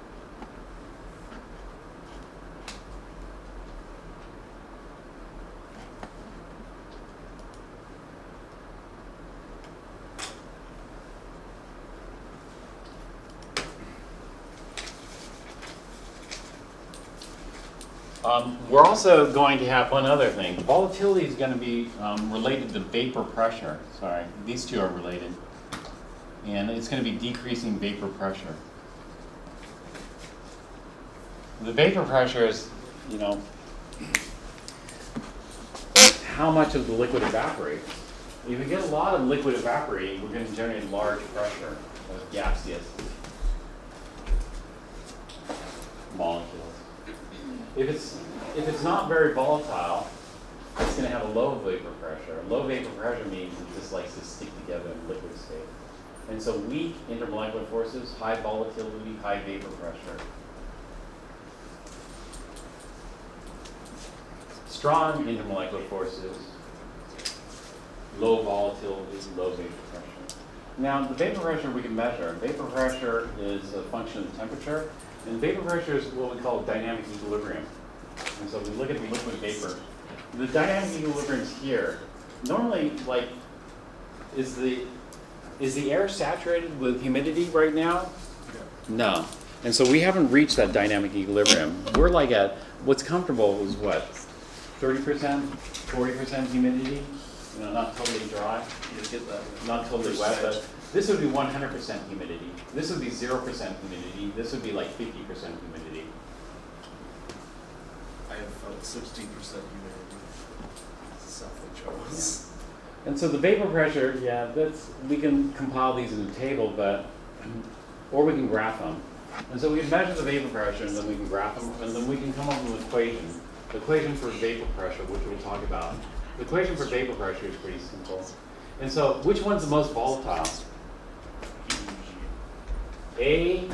We're also going to have one other thing. Volatility is going to be related to vapor pressure. Sorry, these two are related. And it's going to be decreasing vapor pressure. The vapor pressure is, you know, how much of the liquid evaporates. If we get a lot of liquid evaporating, we're going to generate large pressure of gaseous molecules. If it's not very volatile, it's going to have a low vapor pressure. Low vapor pressure means it just likes to stick together in liquid state. And so weak intermolecular forces, high volatility, high vapor pressure. Strong intermolecular forces, low volatility, low vapor pressure. Now, the vapor pressure we can measure. Vapor pressure is a function of temperature. And vapor pressure is what we call dynamic equilibrium. And so we look at the liquid vapor. The dynamic equilibrium is here. Normally, like, is the air saturated with humidity right now? No. And so we haven't reached that dynamic equilibrium. We're like at, what's comfortable is what? 30%, 40% humidity? You know, not totally dry. Not totally wet, but this would be 100% humidity. This would be 0% humidity. This would be like 50% humidity. I have 60% humidity. South Lake Charles. And so the vapor pressure, yeah, we can compile these in a table, or we can graph them. And so we can measure the vapor pressure, and then we can graph them, and then we can come up with an equation. The equation for vapor pressure, which we'll talk about. The equation for vapor pressure is pretty simple. And so, which one's the most volatile? A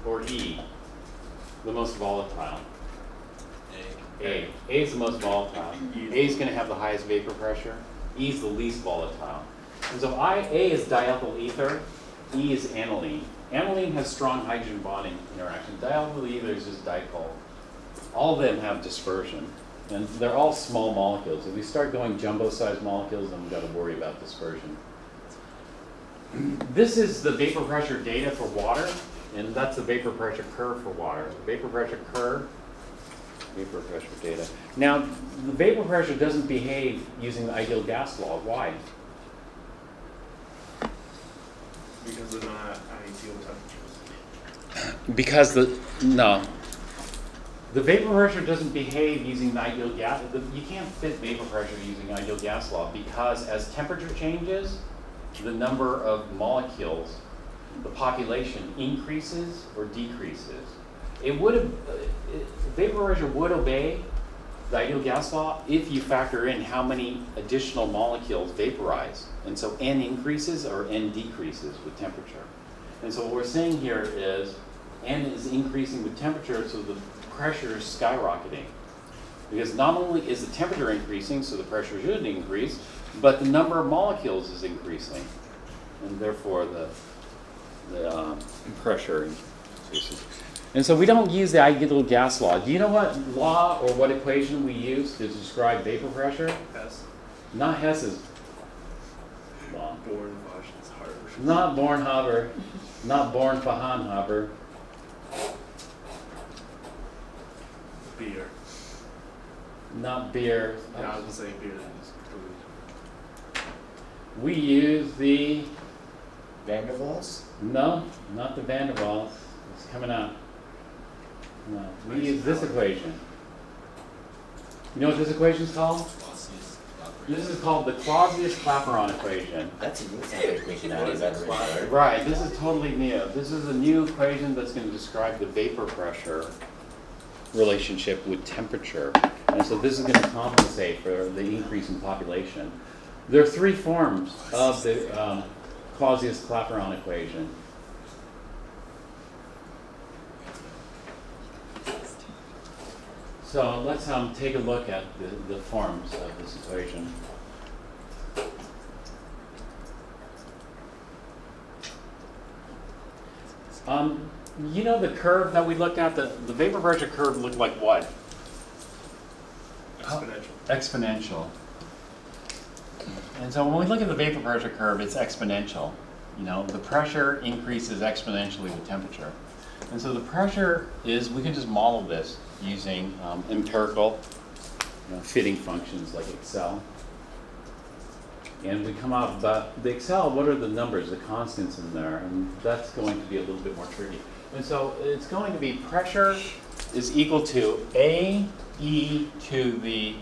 or E? The most volatile? A. A is the most volatile. A is going to have the highest vapor pressure. E is the least volatile. And so A is diethyl ether. E is aniline. Aniline has strong hydrogen bonding interaction. Diethyl ether is just dipole. All of them have dispersion. And they're all small molecules. If we start going jumbo-sized molecules, then we've got to worry about dispersion. This is the vapor pressure data for water, and that's the vapor pressure curve for water. Vapor pressure curve, vapor pressure data. Now, the vapor pressure doesn't behave using the ideal gas law. Why? Because they're not ideal temperatures. Because the vapor pressure doesn't behave using the ideal gas. You can't fit vapor pressure using ideal gas law because as temperature changes, the number of molecules, the population increases or decreases. Vapor pressure would obey the ideal gas law if you factor in how many additional molecules vaporize. And so N increases or N decreases with temperature. And so what we're saying here is N is increasing with temperature, so the pressure is skyrocketing. Because not only is the temperature increasing, so the pressure should increase, but the number of molecules is increasing. And therefore the pressure increases. And so we don't use the ideal gas law. Do you know what law or what equation we use to describe vapor pressure? Hess. Not Hess's law. Born-Haber. Not Born-Haber. Not Born-Fahan-Haber. Beer. Not beer. Yeah, I was gonna say beer. We use the, Van der Waals? no, not the Van der Waals. It's coming out. No, we use this equation. You know what this equation is called? This is called the Clausius-Clapeyron equation. That's a new type of equation I was ever heard. Right, this is totally new. This is a new equation that's going to describe the vapor pressure relationship with temperature. And so this is going to compensate for the increase in population. There are three forms of the Clausius-Clapeyron equation. So let's take a look at the forms of this equation. You know the curve that we looked at, the vapor pressure curve looked like what? Exponential. Exponential. And so when we look at the vapor pressure curve, it's exponential. You know, the pressure increases exponentially with temperature. And so the pressure is, we can just model this using empirical fitting functions like Excel. And we come out, but the Excel, what are the numbers, the constants in there? And that's going to be a little bit more tricky. And so it's going to be pressure is equal to AE to the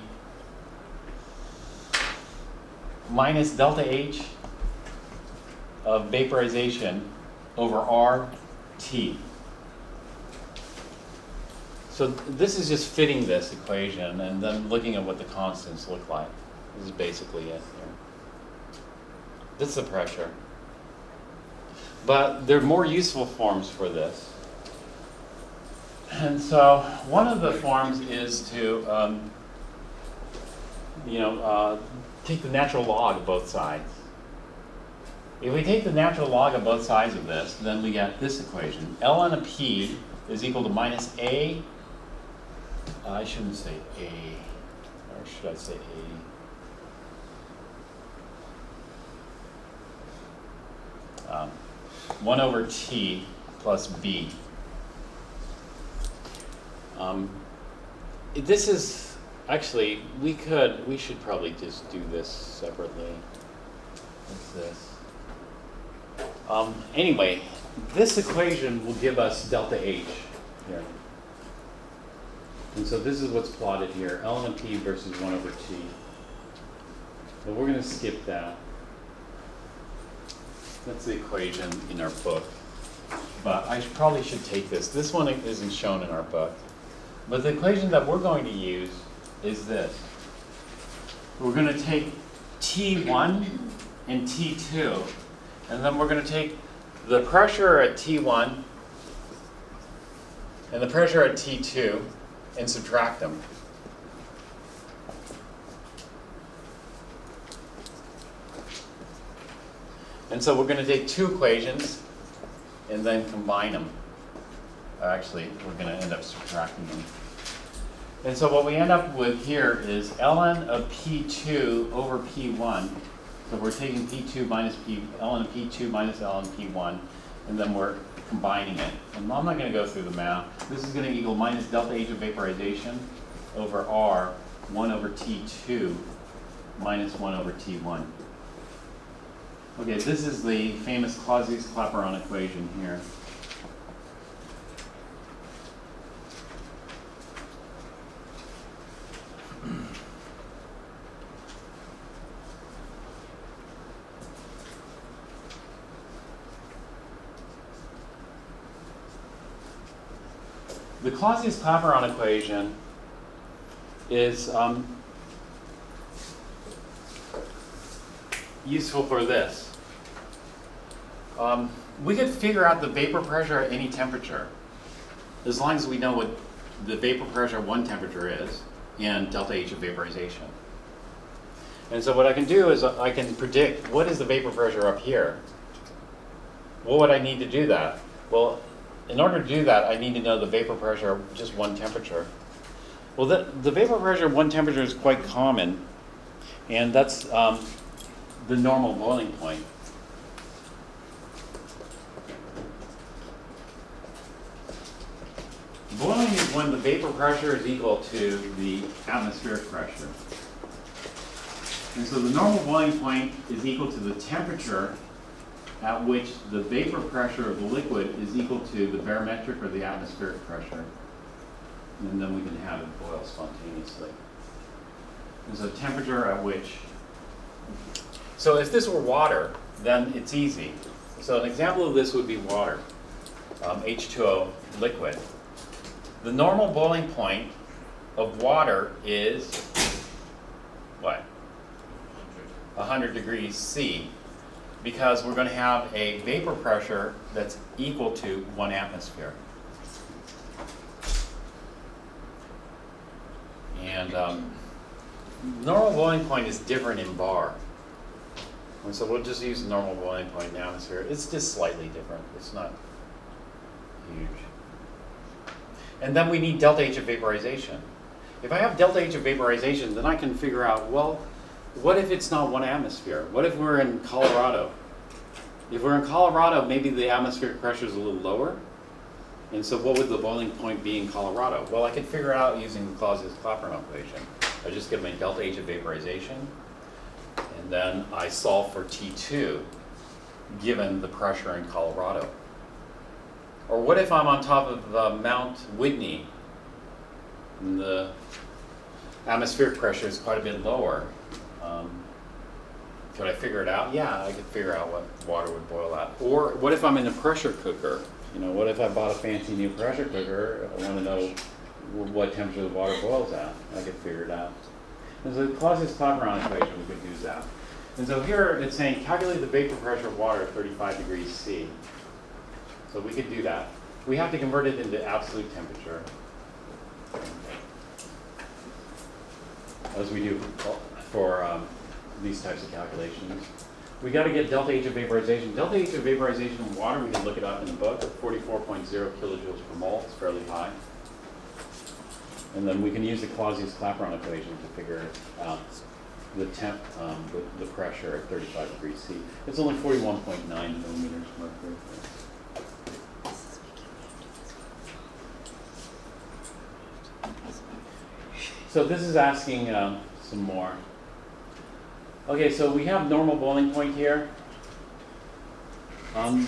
minus delta H of vaporization over RT. So this is just fitting this equation and then looking at what the constants look like. This is basically it here. This is the pressure. But there are more useful forms for this. And so one of the forms is to take the natural log of both sides. If we take the natural log of both sides of this, then we get this equation. ln of P is equal to minus A. I shouldn't say A, or should I say A? 1 over T plus B. This is, actually, we should probably just do this separately. What's this? Anyway, this equation will give us delta H here. And so this is what's plotted here, ln of P versus 1 over T. But we're going to skip that. That's the equation in our book. But I probably should take this. This one isn't shown in our book. But the equation that we're going to use is this. We're going to take T1 and T2, and then we're going to take the pressure at T1 and the pressure at T2 and subtract them. And so we're going to take two equations and then combine them. Actually, we're going to end up subtracting them. And so what we end up with here is ln of P2 over P1. So we're taking P2 minus ln of P2 minus ln of P1, and then we're combining it. And I'm not going to go through the math. This is going to equal minus delta H of vaporization over R, 1 over T2 minus 1 over T1. Okay, this is the famous Clausius-Clapeyron equation here. The Clausius-Clapeyron equation is useful for this. We could figure out the vapor pressure at any temperature, as long as we know what the vapor pressure at one temperature is and delta H of vaporization. And so what I can do is I can predict what is the vapor pressure up here. What would I need to do that? Well, in order to do that, I need to know the vapor pressure at just one temperature. Well, the vapor pressure at one temperature is quite common, and that's the normal boiling point. Boiling is when the vapor pressure is equal to the atmospheric pressure. And so the normal boiling point is equal to the temperature at which the vapor pressure of the liquid is equal to the barometric or the atmospheric pressure. And then we can have it boil spontaneously. And so temperature at which. So if this were water, then it's easy. So an example of this would be water, H2O liquid. The normal boiling point of water is what? 100 degrees C, because we're going to have a vapor pressure that's equal to 1 atmosphere. And normal boiling point is different in bar. And so we'll just use the normal boiling point in atmosphere. It's just slightly different. It's not huge. And then we need delta H of vaporization. If I have delta H of vaporization, then I can figure out, well, what if it's not 1 atmosphere? What if we're in Colorado? If we're in Colorado, maybe the atmospheric pressure is a little lower. And so what would the boiling point be in Colorado? Well, I could figure out using the Clausius-Clapeyron equation. I just get my delta H of vaporization, and then I solve for T2 given the pressure in Colorado. Or what if I'm on top of Mount Whitney and the atmospheric pressure is quite a bit lower? Could I figure it out? Yeah, I could figure out what water would boil at. Or what if I'm in a pressure cooker? You know, what if I bought a fancy new pressure cooker? I want to know what temperature the water boils at. I could figure it out. And so the Clausius-Clapeyron equation, we could use that. And so here it's saying calculate the vapor pressure of water at 35 degrees C. So we could do that. We have to convert it into absolute temperature, as we do for these types of calculations. We got to get delta H of vaporization. Delta H of vaporization in water, we can look it up in the book, 44.0 kilojoules per mole. It's fairly high. And then we can use the Clausius-Clapeyron equation to figure out the temp, the pressure at 35 degrees C. It's only 41.9 millimeters mercury. So this is asking some more. Okay, so we have normal boiling point here.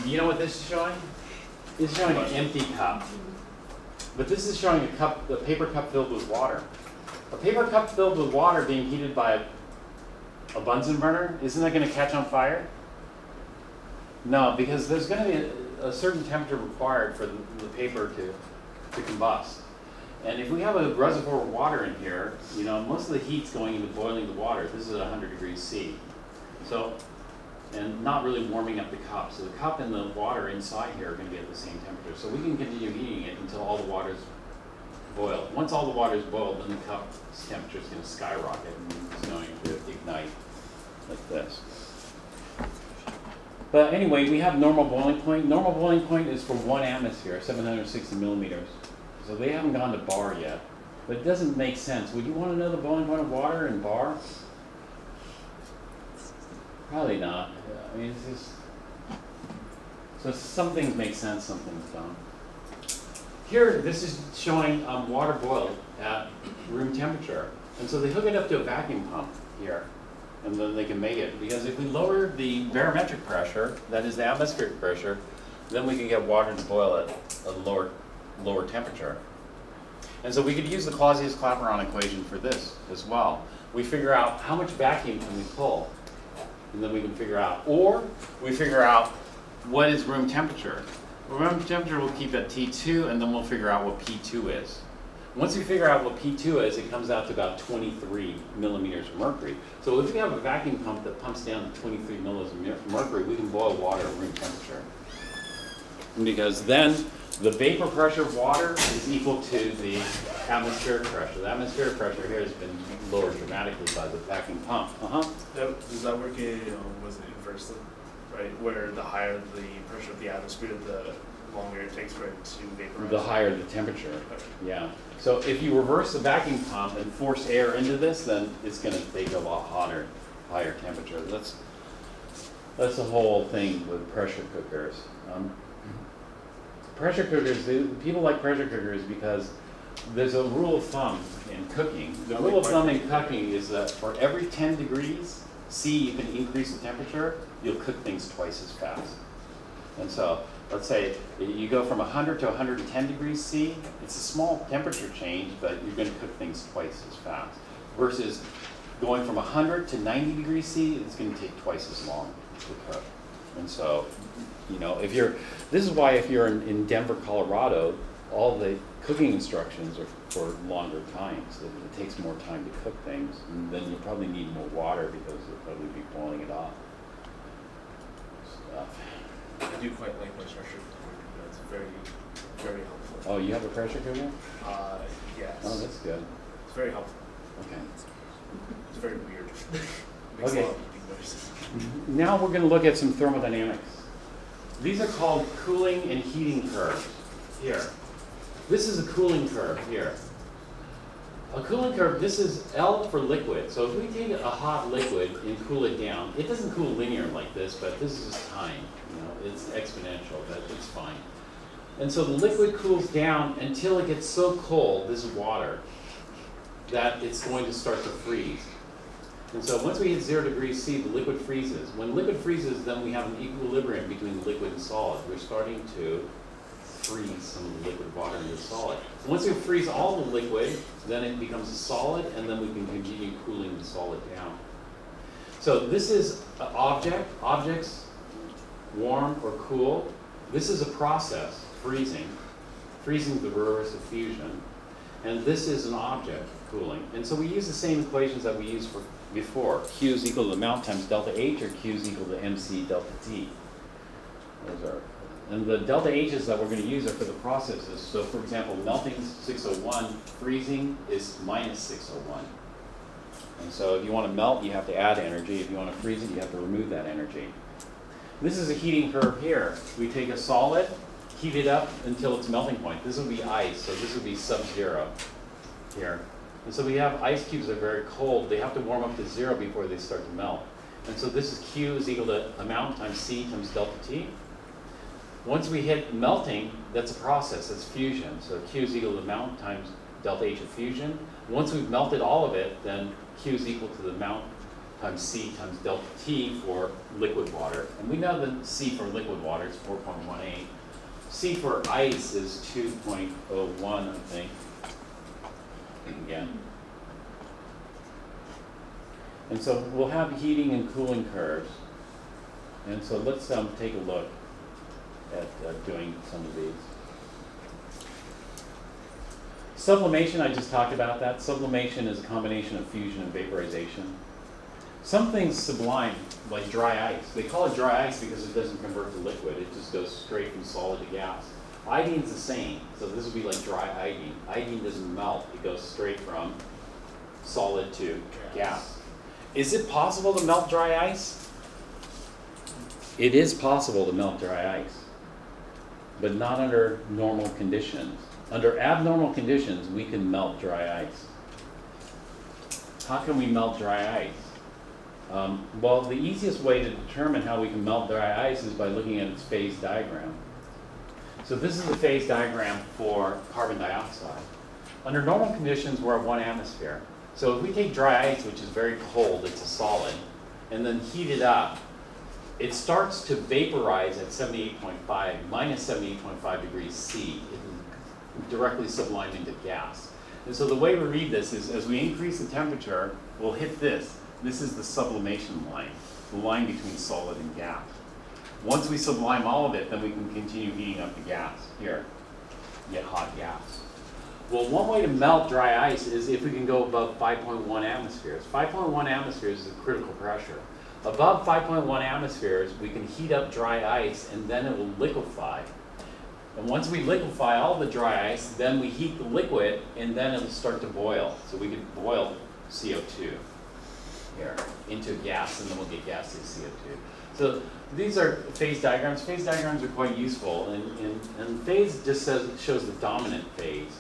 You know what this is showing? This is showing an empty cup. But this is showing a paper cup filled with water. A paper cup filled with water being heated by a Bunsen burner, isn't that going to catch on fire? No, because there's going to be a certain temperature required for the paper to combust. And if we have a reservoir of water in here, you know, most of the heat's going into boiling the water. This is at 100 degrees C. So, and not really warming up the cup. So the cup and the water inside here are going to be at the same temperature. So we can continue heating it until all the water's boiled. Once all the water is boiled, then the cup's temperature is going to skyrocket and it's going to ignite like this. But anyway, we have normal boiling point. Normal boiling point is for 1 atmosphere, 760 millimeters. So they haven't gone to bar yet. But it doesn't make sense. Would you want to know the boiling point of water in bar? Probably not. I mean, it's just... So some things make sense, some things don't. Here, this is showing water boiled at room temperature. And so they hook it up to a vacuum pump here. And then they can make it. Because if we lower the barometric pressure, that is the atmospheric pressure, then we can get water to boil at a lower temperature. And so we could use the Clausius-Clapeyron equation for this as well. We figure out how much vacuum can we pull, and then we can figure out, or we figure out what is room temperature. Room temperature we'll keep at T2, and then we'll figure out what P2 is. Once we figure out what P2 is, it comes out to about 23 millimeters of mercury. So if we have a vacuum pump that pumps down to 23 millimeters of mercury, we can boil water at room temperature. Because then the vapor pressure of water is equal to the atmospheric pressure. The atmospheric pressure here has been lowered dramatically by the vacuum pump. Does that work was it inversely, right? Where the higher the pressure of the atmosphere, the longer it takes for it to vaporize? The higher the temperature, yeah. So if you reverse the vacuum pump and force air into this, then it's going to take a lot higher temperature. That's the whole thing with pressure cookers. Pressure cookers, people like pressure cookers because there's a rule of thumb in cooking. The rule of thumb in cooking is that for every 10 degrees C you can increase the temperature, you'll cook things twice as fast. And so, let's say you go from 100 to 110 degrees C, it's a small temperature change, but you're going to cook things twice as fast. Versus going from 100 to 90 degrees C, it's going to take twice as long to cook. And so, you know, this is why if you're in Denver, Colorado, all the cooking instructions are for longer times. It takes more time to cook things, and then you'll probably need more water because you'll probably be boiling it off. Stuff. I do quite like my pressure cooker. It's very, very helpful. Oh, you have a pressure cooker? Yes. Oh, that's good. It's very helpful. Okay. It's very weird. Makes Okay. a lot of beeping noises. Now we're going to look at some thermodynamics. These are called cooling and heating curves. Here. This is a cooling curve here. A cooling curve, this is L for liquid. So if we take a hot liquid and cool it down, it doesn't cool linear like this, but this is just time. You know, it's exponential, but it's fine. And so the liquid cools down until it gets so cold, this is water, that it's going to start to freeze. And so once we hit 0 degrees C, the liquid freezes. When liquid freezes, then we have an equilibrium between the liquid and solid. We're starting to freeze some of the liquid water into solid. Once we freeze all the liquid, then it becomes a solid, and then we can continue cooling the solid down. So this is an object. Objects warm or cool. This is a process, freezing. Freezing is the reverse of fusion. And this is an object, cooling. And so we use the same equations that we used for before. Q is equal to the amount times delta H, or Q is equal to MC delta T. Those are, and the delta H's that we're going to use are for the processes. So for example, melting is 601, freezing is minus 601. And so if you want to melt, you have to add energy. If you want to freeze it, you have to remove that energy. This is a heating curve here. We take a solid, heat it up until its melting point. This would be ice, so this would be sub-zero here. And so we have ice cubes that are very cold. They have to warm up to 0 before they start to melt. And so this is Q is equal to amount times C times delta T. Once we hit melting, that's a process, that's fusion. So Q is equal to amount times delta H of fusion. Once we've melted all of it, then Q is equal to the amount times C times delta T for liquid water. And we know that C for liquid water is 4.18. C for ice is 2.01, I think. Again. And so we'll have heating and cooling curves. And so let's take a look at doing some of these. Sublimation, I just talked about that. Sublimation is a combination of fusion and vaporization. Some things sublime, like dry ice. They call it dry ice because it doesn't convert to liquid. It just goes straight from solid to gas. Iodine's the same. So this would be like dry iodine. Iodine doesn't melt. It goes straight from solid to gas. Is it possible to melt dry ice? It is possible to melt dry ice, but not under normal conditions. Under abnormal conditions, we can melt dry ice. How can we melt dry ice? Well, the easiest way to determine how we can melt dry ice is by looking at its phase diagram. So this is the phase diagram for carbon dioxide. Under normal conditions, we're at 1 atmosphere. So if we take dry ice, which is very cold, it's a solid, and then heat it up, it starts to vaporize at 78.5, minus 78.5 degrees C. It is directly sublimed into gas. And so the way we read this is as we increase the temperature, we'll hit this. This is the sublimation line, the line between solid and gas. Once we sublime all of it, then we can continue heating up the gas. Here, get hot gas. Well, one way to melt dry ice is if we can go above 5.1 atmospheres. 5.1 atmospheres is a critical pressure. Above 5.1 atmospheres, we can heat up dry ice and then it will liquefy. And once we liquefy all the dry ice, then we heat the liquid and then it'll start to boil. So we can boil CO2 here into gas and then we'll get gaseous CO2. So these are phase diagrams. Phase diagrams are quite useful, and phase just shows the dominant phase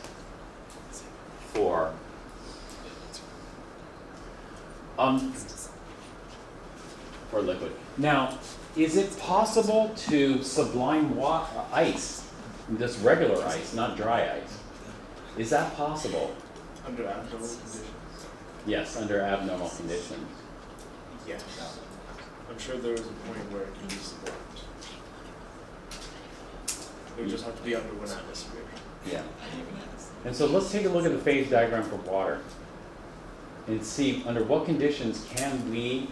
for liquid. Now, is it possible to sublime ice, just regular ice, not dry ice? Is that possible? Under abnormal conditions? Yes, under abnormal conditions. Yes. I'm sure there was a point where it can be sublimed. It would just have to be under 1 atmosphere. Yeah. And so let's take a look at the phase diagram for water and see under what conditions can we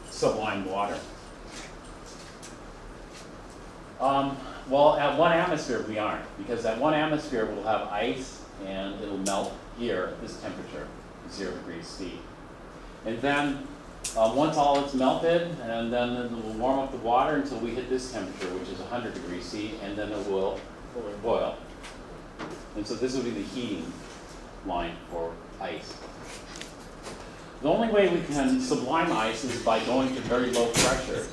sublime water. Well, at 1 atmosphere we aren't, because at 1 atmosphere we'll have ice and it'll melt here at this temperature, 0 degrees C. And then once all it's melted, and then it will warm up the water until we hit this temperature, which is 100 degrees C, and then it will boil. And so this will be the heating line for ice. The only way we can sublime ice is by going to very low pressure.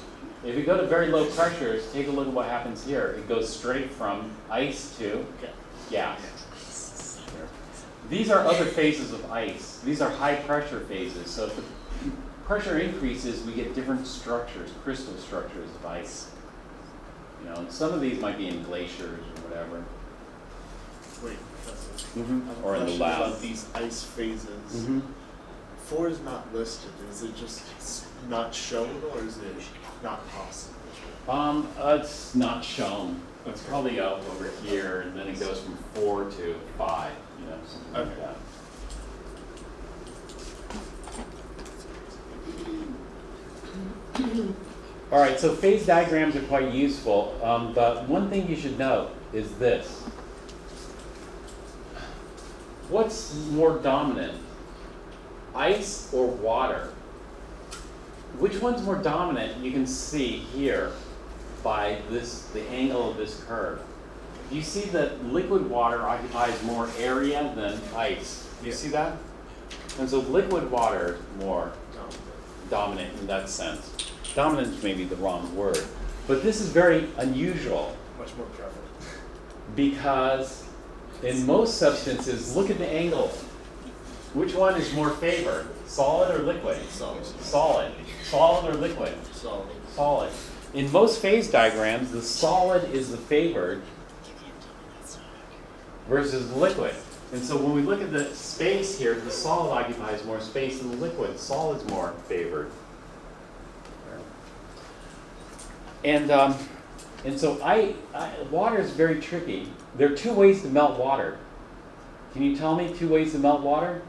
If you go to very low pressures, take a look at what happens here. It goes straight from ice to gas. These are other phases of ice. These are high pressure phases. So if the pressure increases, we get different structures, crystal structures of ice. You know, and some of these might be in glaciers or whatever. Wait, Professor. Or in the Question lab. about these ice phases. 4 is not listed. Is it just not shown, or is it not possible? It's not shown. It's probably up over here, and then it goes from 4 to 5, you know, something like Okay. that. All right, so phase diagrams are quite useful, but one thing you should know is this. What's more dominant, ice or water? Which one's more dominant you can see here by the angle of this curve. You see that liquid water occupies more area than ice. You see that? And so liquid water is more dominant in that sense. Dominance may be the wrong word, but this is very unusual Much more prevalent. because in most substances, look at the angle. Which one is more favored, solid or liquid? Solid. Solid. Solid or liquid? Solid. Solid. In most phase diagrams, the solid is the favored versus the liquid. And so when we look at the space here, the solid occupies more space than the liquid. Solid's more favored. And so water is very tricky. There are 2 ways to melt water. Can you tell me 2 ways to melt water?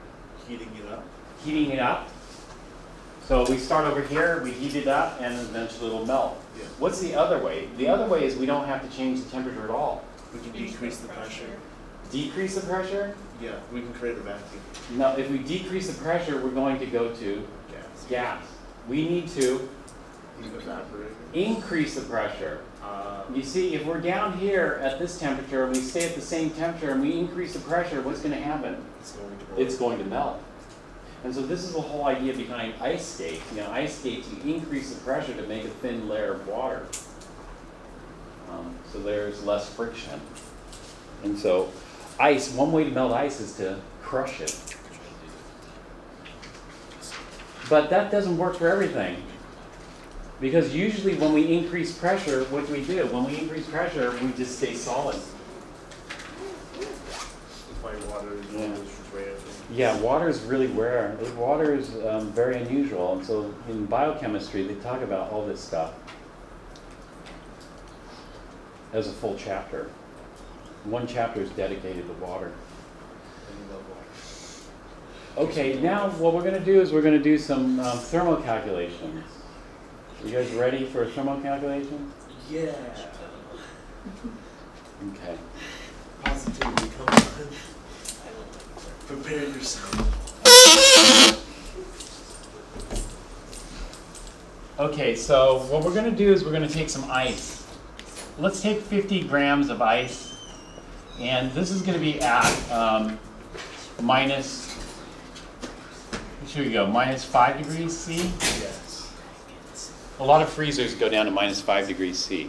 Heating it up. Heating it up. So we start over here, we heat it up, and eventually it'll melt. Yeah. What's the other way? The other way is we don't have to change the temperature at all. We can decrease the pressure. Decrease the pressure? Yeah, we can create a vacuum. No, if we decrease the pressure, we're going to go to Gas. gas. We need to Evaporator. increase the pressure. You see, if we're down here at this temperature, and we stay at the same temperature, and we increase the pressure, what's going to happen? It's going to melt. And so this is the whole idea behind ice skates. You know, ice skates, you increase the pressure to make a thin layer of water. So there's less friction. And so ice, one way to melt ice is to crush it. But that doesn't work for everything. Because usually when we increase pressure, what do we do? When we increase pressure, we just stay solid. White water is rare. Yeah, water is really rare. Water is very unusual. And so in biochemistry, they talk about all this stuff as a full chapter. One chapter is dedicated to water. Okay, now what we're going to do is we're going to do some thermal calculations. You guys ready for a thermal calculation? Yeah. Okay. Positivity, come on. Prepare yourself. Okay, so what we're going to do is we're going to take some ice. Let's take 50 grams of ice, and this is going to be at minus, here we go, minus 5 degrees C. Yes. A lot of freezers go down to minus 5 degrees C.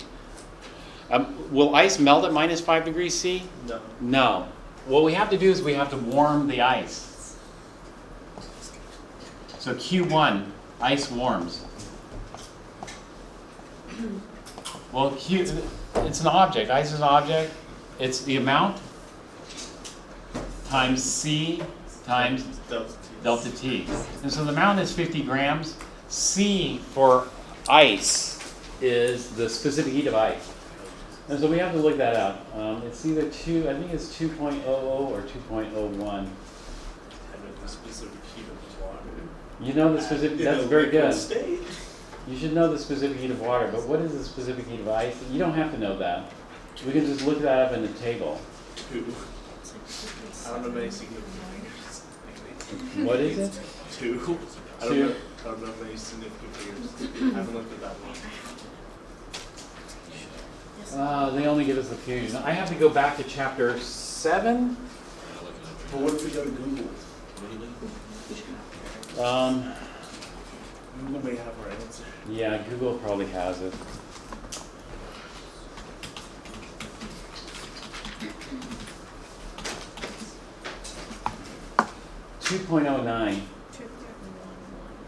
Will ice melt at minus 5 degrees C? No. No. What we have to do is we have to warm the ice. So Q1, ice warms. Well, it's an object. Ice is an object. It's the amount times C times delta T. And so the amount is 50 grams. C for ice is the specific heat of ice. And so we have to look that up. It's either I think it's 2.00 or 2.01. And the specific heat of the water. You know the specific, that's very good. State. You should know the specific heat of water, but what is the specific heat of ice? You don't have to know that. We can just look that up in the table. 2. I don't know many significant figures. What is it? 2. I don't 2. know. I don't know many significant figures. I haven't looked at that one. They only give us the fusion. I have to go back to chapter 7. But what if we go to Google? Google may have our answer. Yeah, Google probably has it. Two point oh nine. 2.11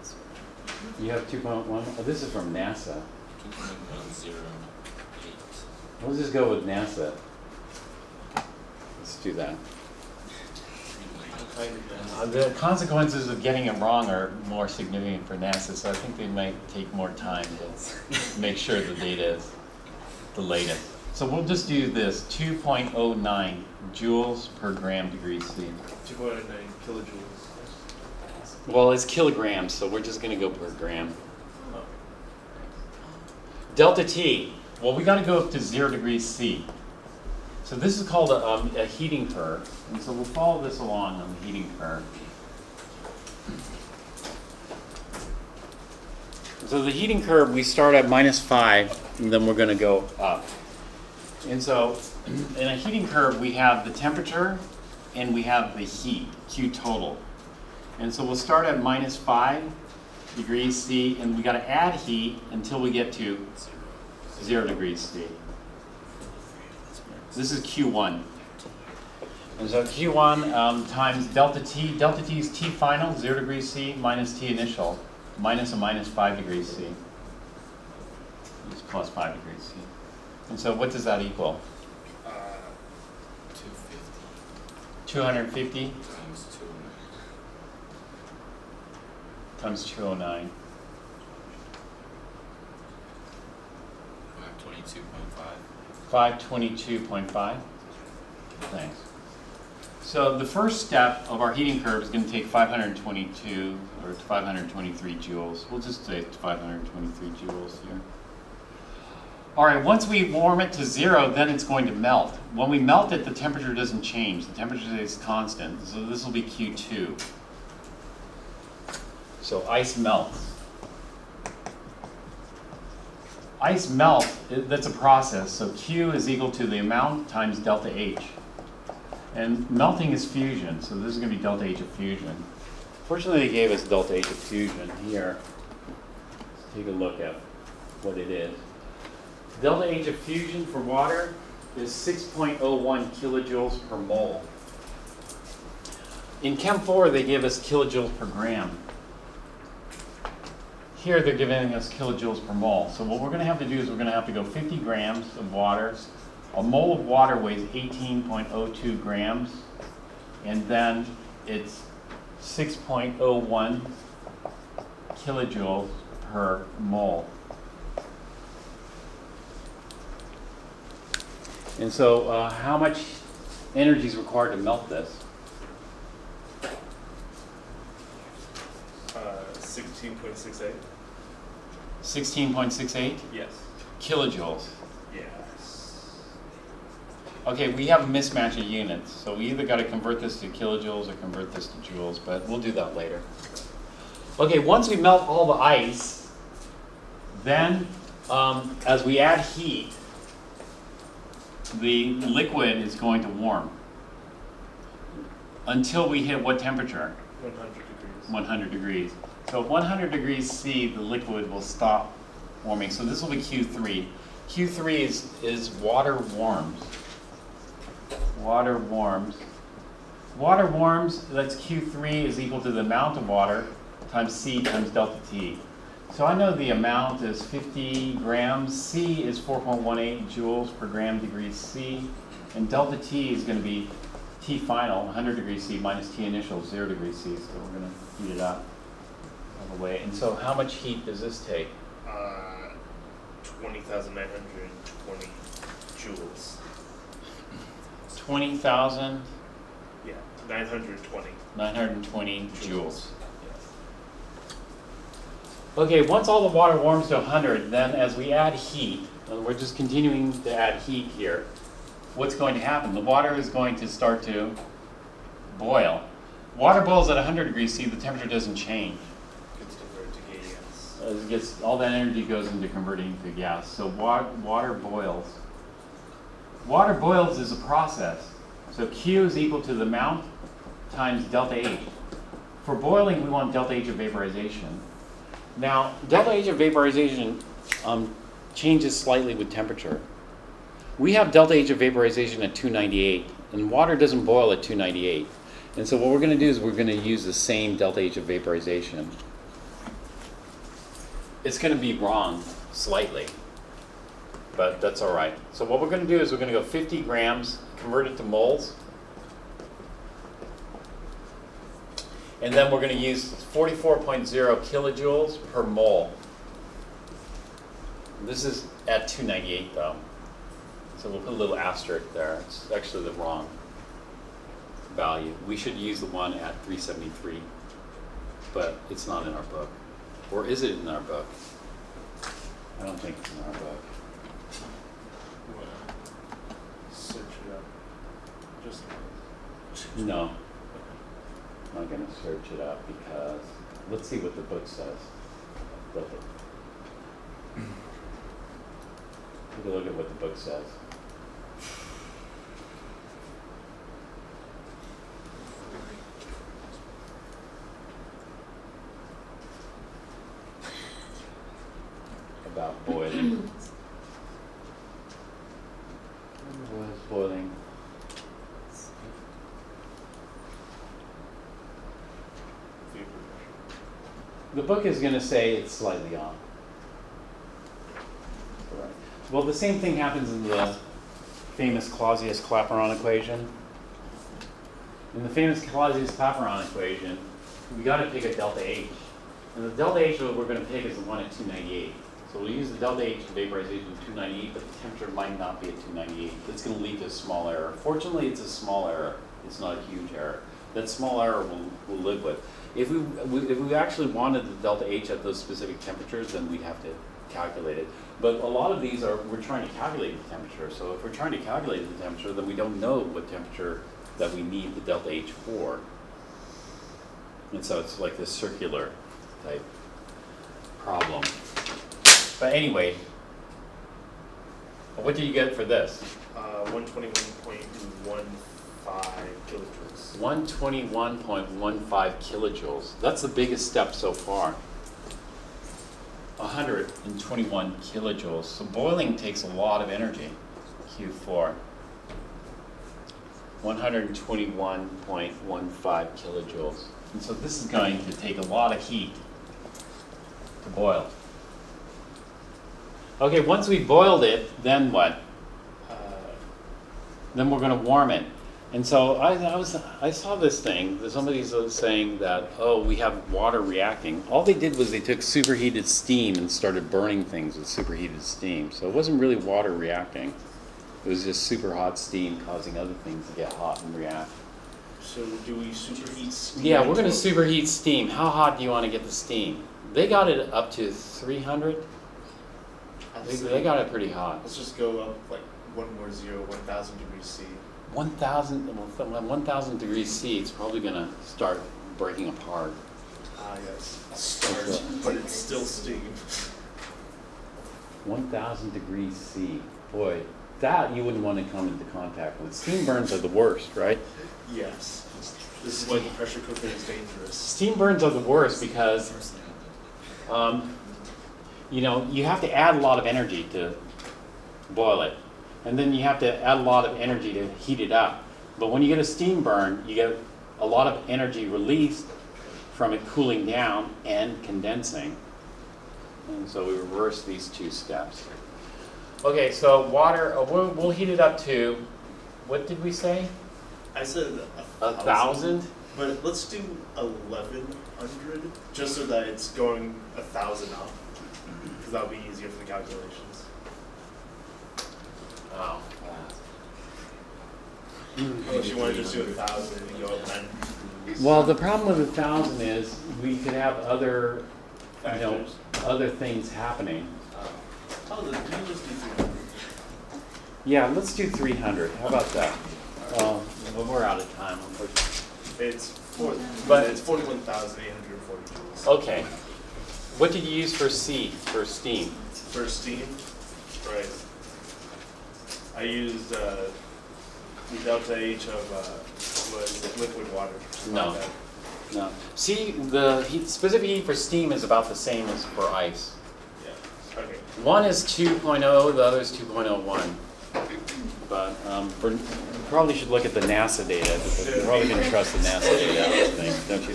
is what- You have 2.1. Oh, this is from NASA. 2.108. Let's just go with NASA. Let's do that. The consequences of getting it wrong are more significant for NASA, so I think they might take more time to make sure the data is the latest. So we'll just do this, 2.09 joules per gram degree C. 2.9 kilojoules. Well, it's kilograms, so we're just gonna go per gram. Delta T, well, we gotta go up to 0 degrees C. So this is called a heating curve, and so we'll follow this along on the heating curve. So the heating curve, we start at -5, and then we're gonna go up. And so in a heating curve, we have the temperature and we have the heat, Q total. And so we'll start at -5 degrees C, and we gotta add heat until we get to 0 degrees C. This is Q1. And so Q1 times delta T is T final, 0 degrees C, minus T initial, minus a -5 degrees C. It's plus 5 degrees C. And so what does that equal? 250 250 times 209. times 209. 522.5. 522.5. Thanks. So the first step of our heating curve is going to take 522 or 523 joules. We'll just say 523 joules here. All right, once we warm it to 0, then it's going to melt. When we melt it, the temperature doesn't change. The temperature stays constant. So this will be Q2. So ice melts. Ice melt, that's a process. So Q is equal to the amount times delta H. And melting is fusion, so this is going to be delta H of fusion. Fortunately, they gave us delta H of fusion here. Let's take a look at what it is. Delta H of fusion for water is 6.01 kilojoules per mole. In Chem 4, they give us kilojoules per gram. Here, they're giving us kilojoules per mole. So what we're going to have to do is we're going to have to go 50 grams of water. A mole of water weighs 18.02 grams, and then it's 6.01 kilojoules per mole. And so how much energy is required to melt this? 16.68. 16.68 Yes. kilojoules. Yes. Okay, we have a mismatch of units, so we either got to convert this to kilojoules or convert this to joules, but we'll do that later. Okay, once we melt all the ice, then as we add heat, the liquid is going to warm until we hit what temperature? 100 degrees. 100 degrees. So at 100 degrees C, the liquid will stop warming. So this will be Q3. Q3 is water warms. Water warms. Water warms, that's Q3 is equal to the amount of water times C times delta T. So I know the amount is 50 grams. C is 4.18 joules per gram degrees C. And delta T is going to be T final, 100 degrees C, minus T initial, 0 degrees C. So we're going to heat it up all the way. And so how much heat does this take? 20,920 joules. 20,920 Yeah, 920. joules. Okay, once all the water warms to 100, then as we add heat, and we're just continuing to add heat here, what's going to happen? The water is going to start to boil. Water boils at 100 degrees C, the temperature doesn't change. It's converted to gas. It gets, all that energy goes into converting to gas. So water boils. Water boils is a process. So Q is equal to the amount times delta H. For boiling, we want delta H of vaporization. Now, delta H of vaporization changes slightly with temperature. We have delta H of vaporization at 298, and water doesn't boil at 298. And so what we're going to do is we're going to use the same delta H of vaporization. It's going to be wrong slightly, but that's all right. So what we're going to do is we're going to go 50 grams, convert it to moles, and then we're going to use 44.0 kilojoules per mole. This is at 298 though, so we'll put a little asterisk there. It's actually the wrong value. We should use the one at 373, but it's not in our book. Or is it in our book? I don't think it's in our book. Search it up. Just. No. I'm not going to search it up because let's see what the book says. Take a look at what the book says. About boiling. What is boiling? The book is going to say it's slightly off. Well, the same thing happens in the famous Clausius-Clapeyron equation. In the famous Clausius-Clapeyron equation, we got to pick a delta H. And the delta H that we're going to pick is the one at 298. So we'll use the delta H for vaporization at 298, but the temperature might not be at 298. That's going to lead to a small error. Fortunately, it's a small error. It's not a huge error. That small error we'll live with. If we actually wanted the delta H at those specific temperatures, then we'd have to calculate it. But a lot of these we're trying to calculate the temperature. So if we're trying to calculate the temperature, then we don't know what temperature that we need the delta H for. And so it's like this circular type problem. But anyway, what do you get for this? 121.15 kilojoules. 121.15 kilojoules. That's the biggest step so far. 121 kilojoules. So boiling takes a lot of energy. Q4. 121.15 kilojoules. And so this is going to take a lot of heat to boil. Okay, once we've boiled it, then what? Then we're going to warm it. And so I saw this thing. Somebody's saying that, oh, we have water reacting. All they did was they took superheated steam and started burning things with superheated steam. So it wasn't really water reacting. It was just super hot steam causing other things to get hot and react. So do we superheat steam? Yeah, we're going to superheat steam. How hot do you want to get the steam? They got it up to 300. They got it pretty hot. Let's just go up like one more zero, 1,000 degrees C. 1,000 degrees C, it's probably going to start breaking apart. Ah, yes. Start, but it's still steam. 1,000 degrees C. Boy, that you wouldn't want to come into contact with. Steam burns are the worst, right? Yes. This is why the pressure cooker is dangerous. Steam burns are the worst because, you have to add a lot of energy to boil it. And then you have to add a lot of energy to heat it up. But when you get a steam burn, you get a lot of energy released from it cooling down and condensing. And so we reverse these two steps. Okay, so water, we'll heat it up to, what did we say? I said 1,000? But let's do 1,100, just so that it's going 1,000 up. Because that'll be easier for the calculations. Oh. Unless you want to just do 1,000 and go up 10. Well, the problem with 1,000 is we could have other, Factors. other things happening. Oh, then can you just do 300? Yeah, let's do 300. How about that? Well, we're out of time, unfortunately. It's 41,840 joules. Okay. What did you use for steam? For steam, right. I used the delta H of was liquid water. No. No. See, the specific heat for steam is about the same as for ice. Yeah, okay. One is 2.0, the other is 2.01. But you probably should look at the NASA data, because you probably can trust the NASA data, I think, don't you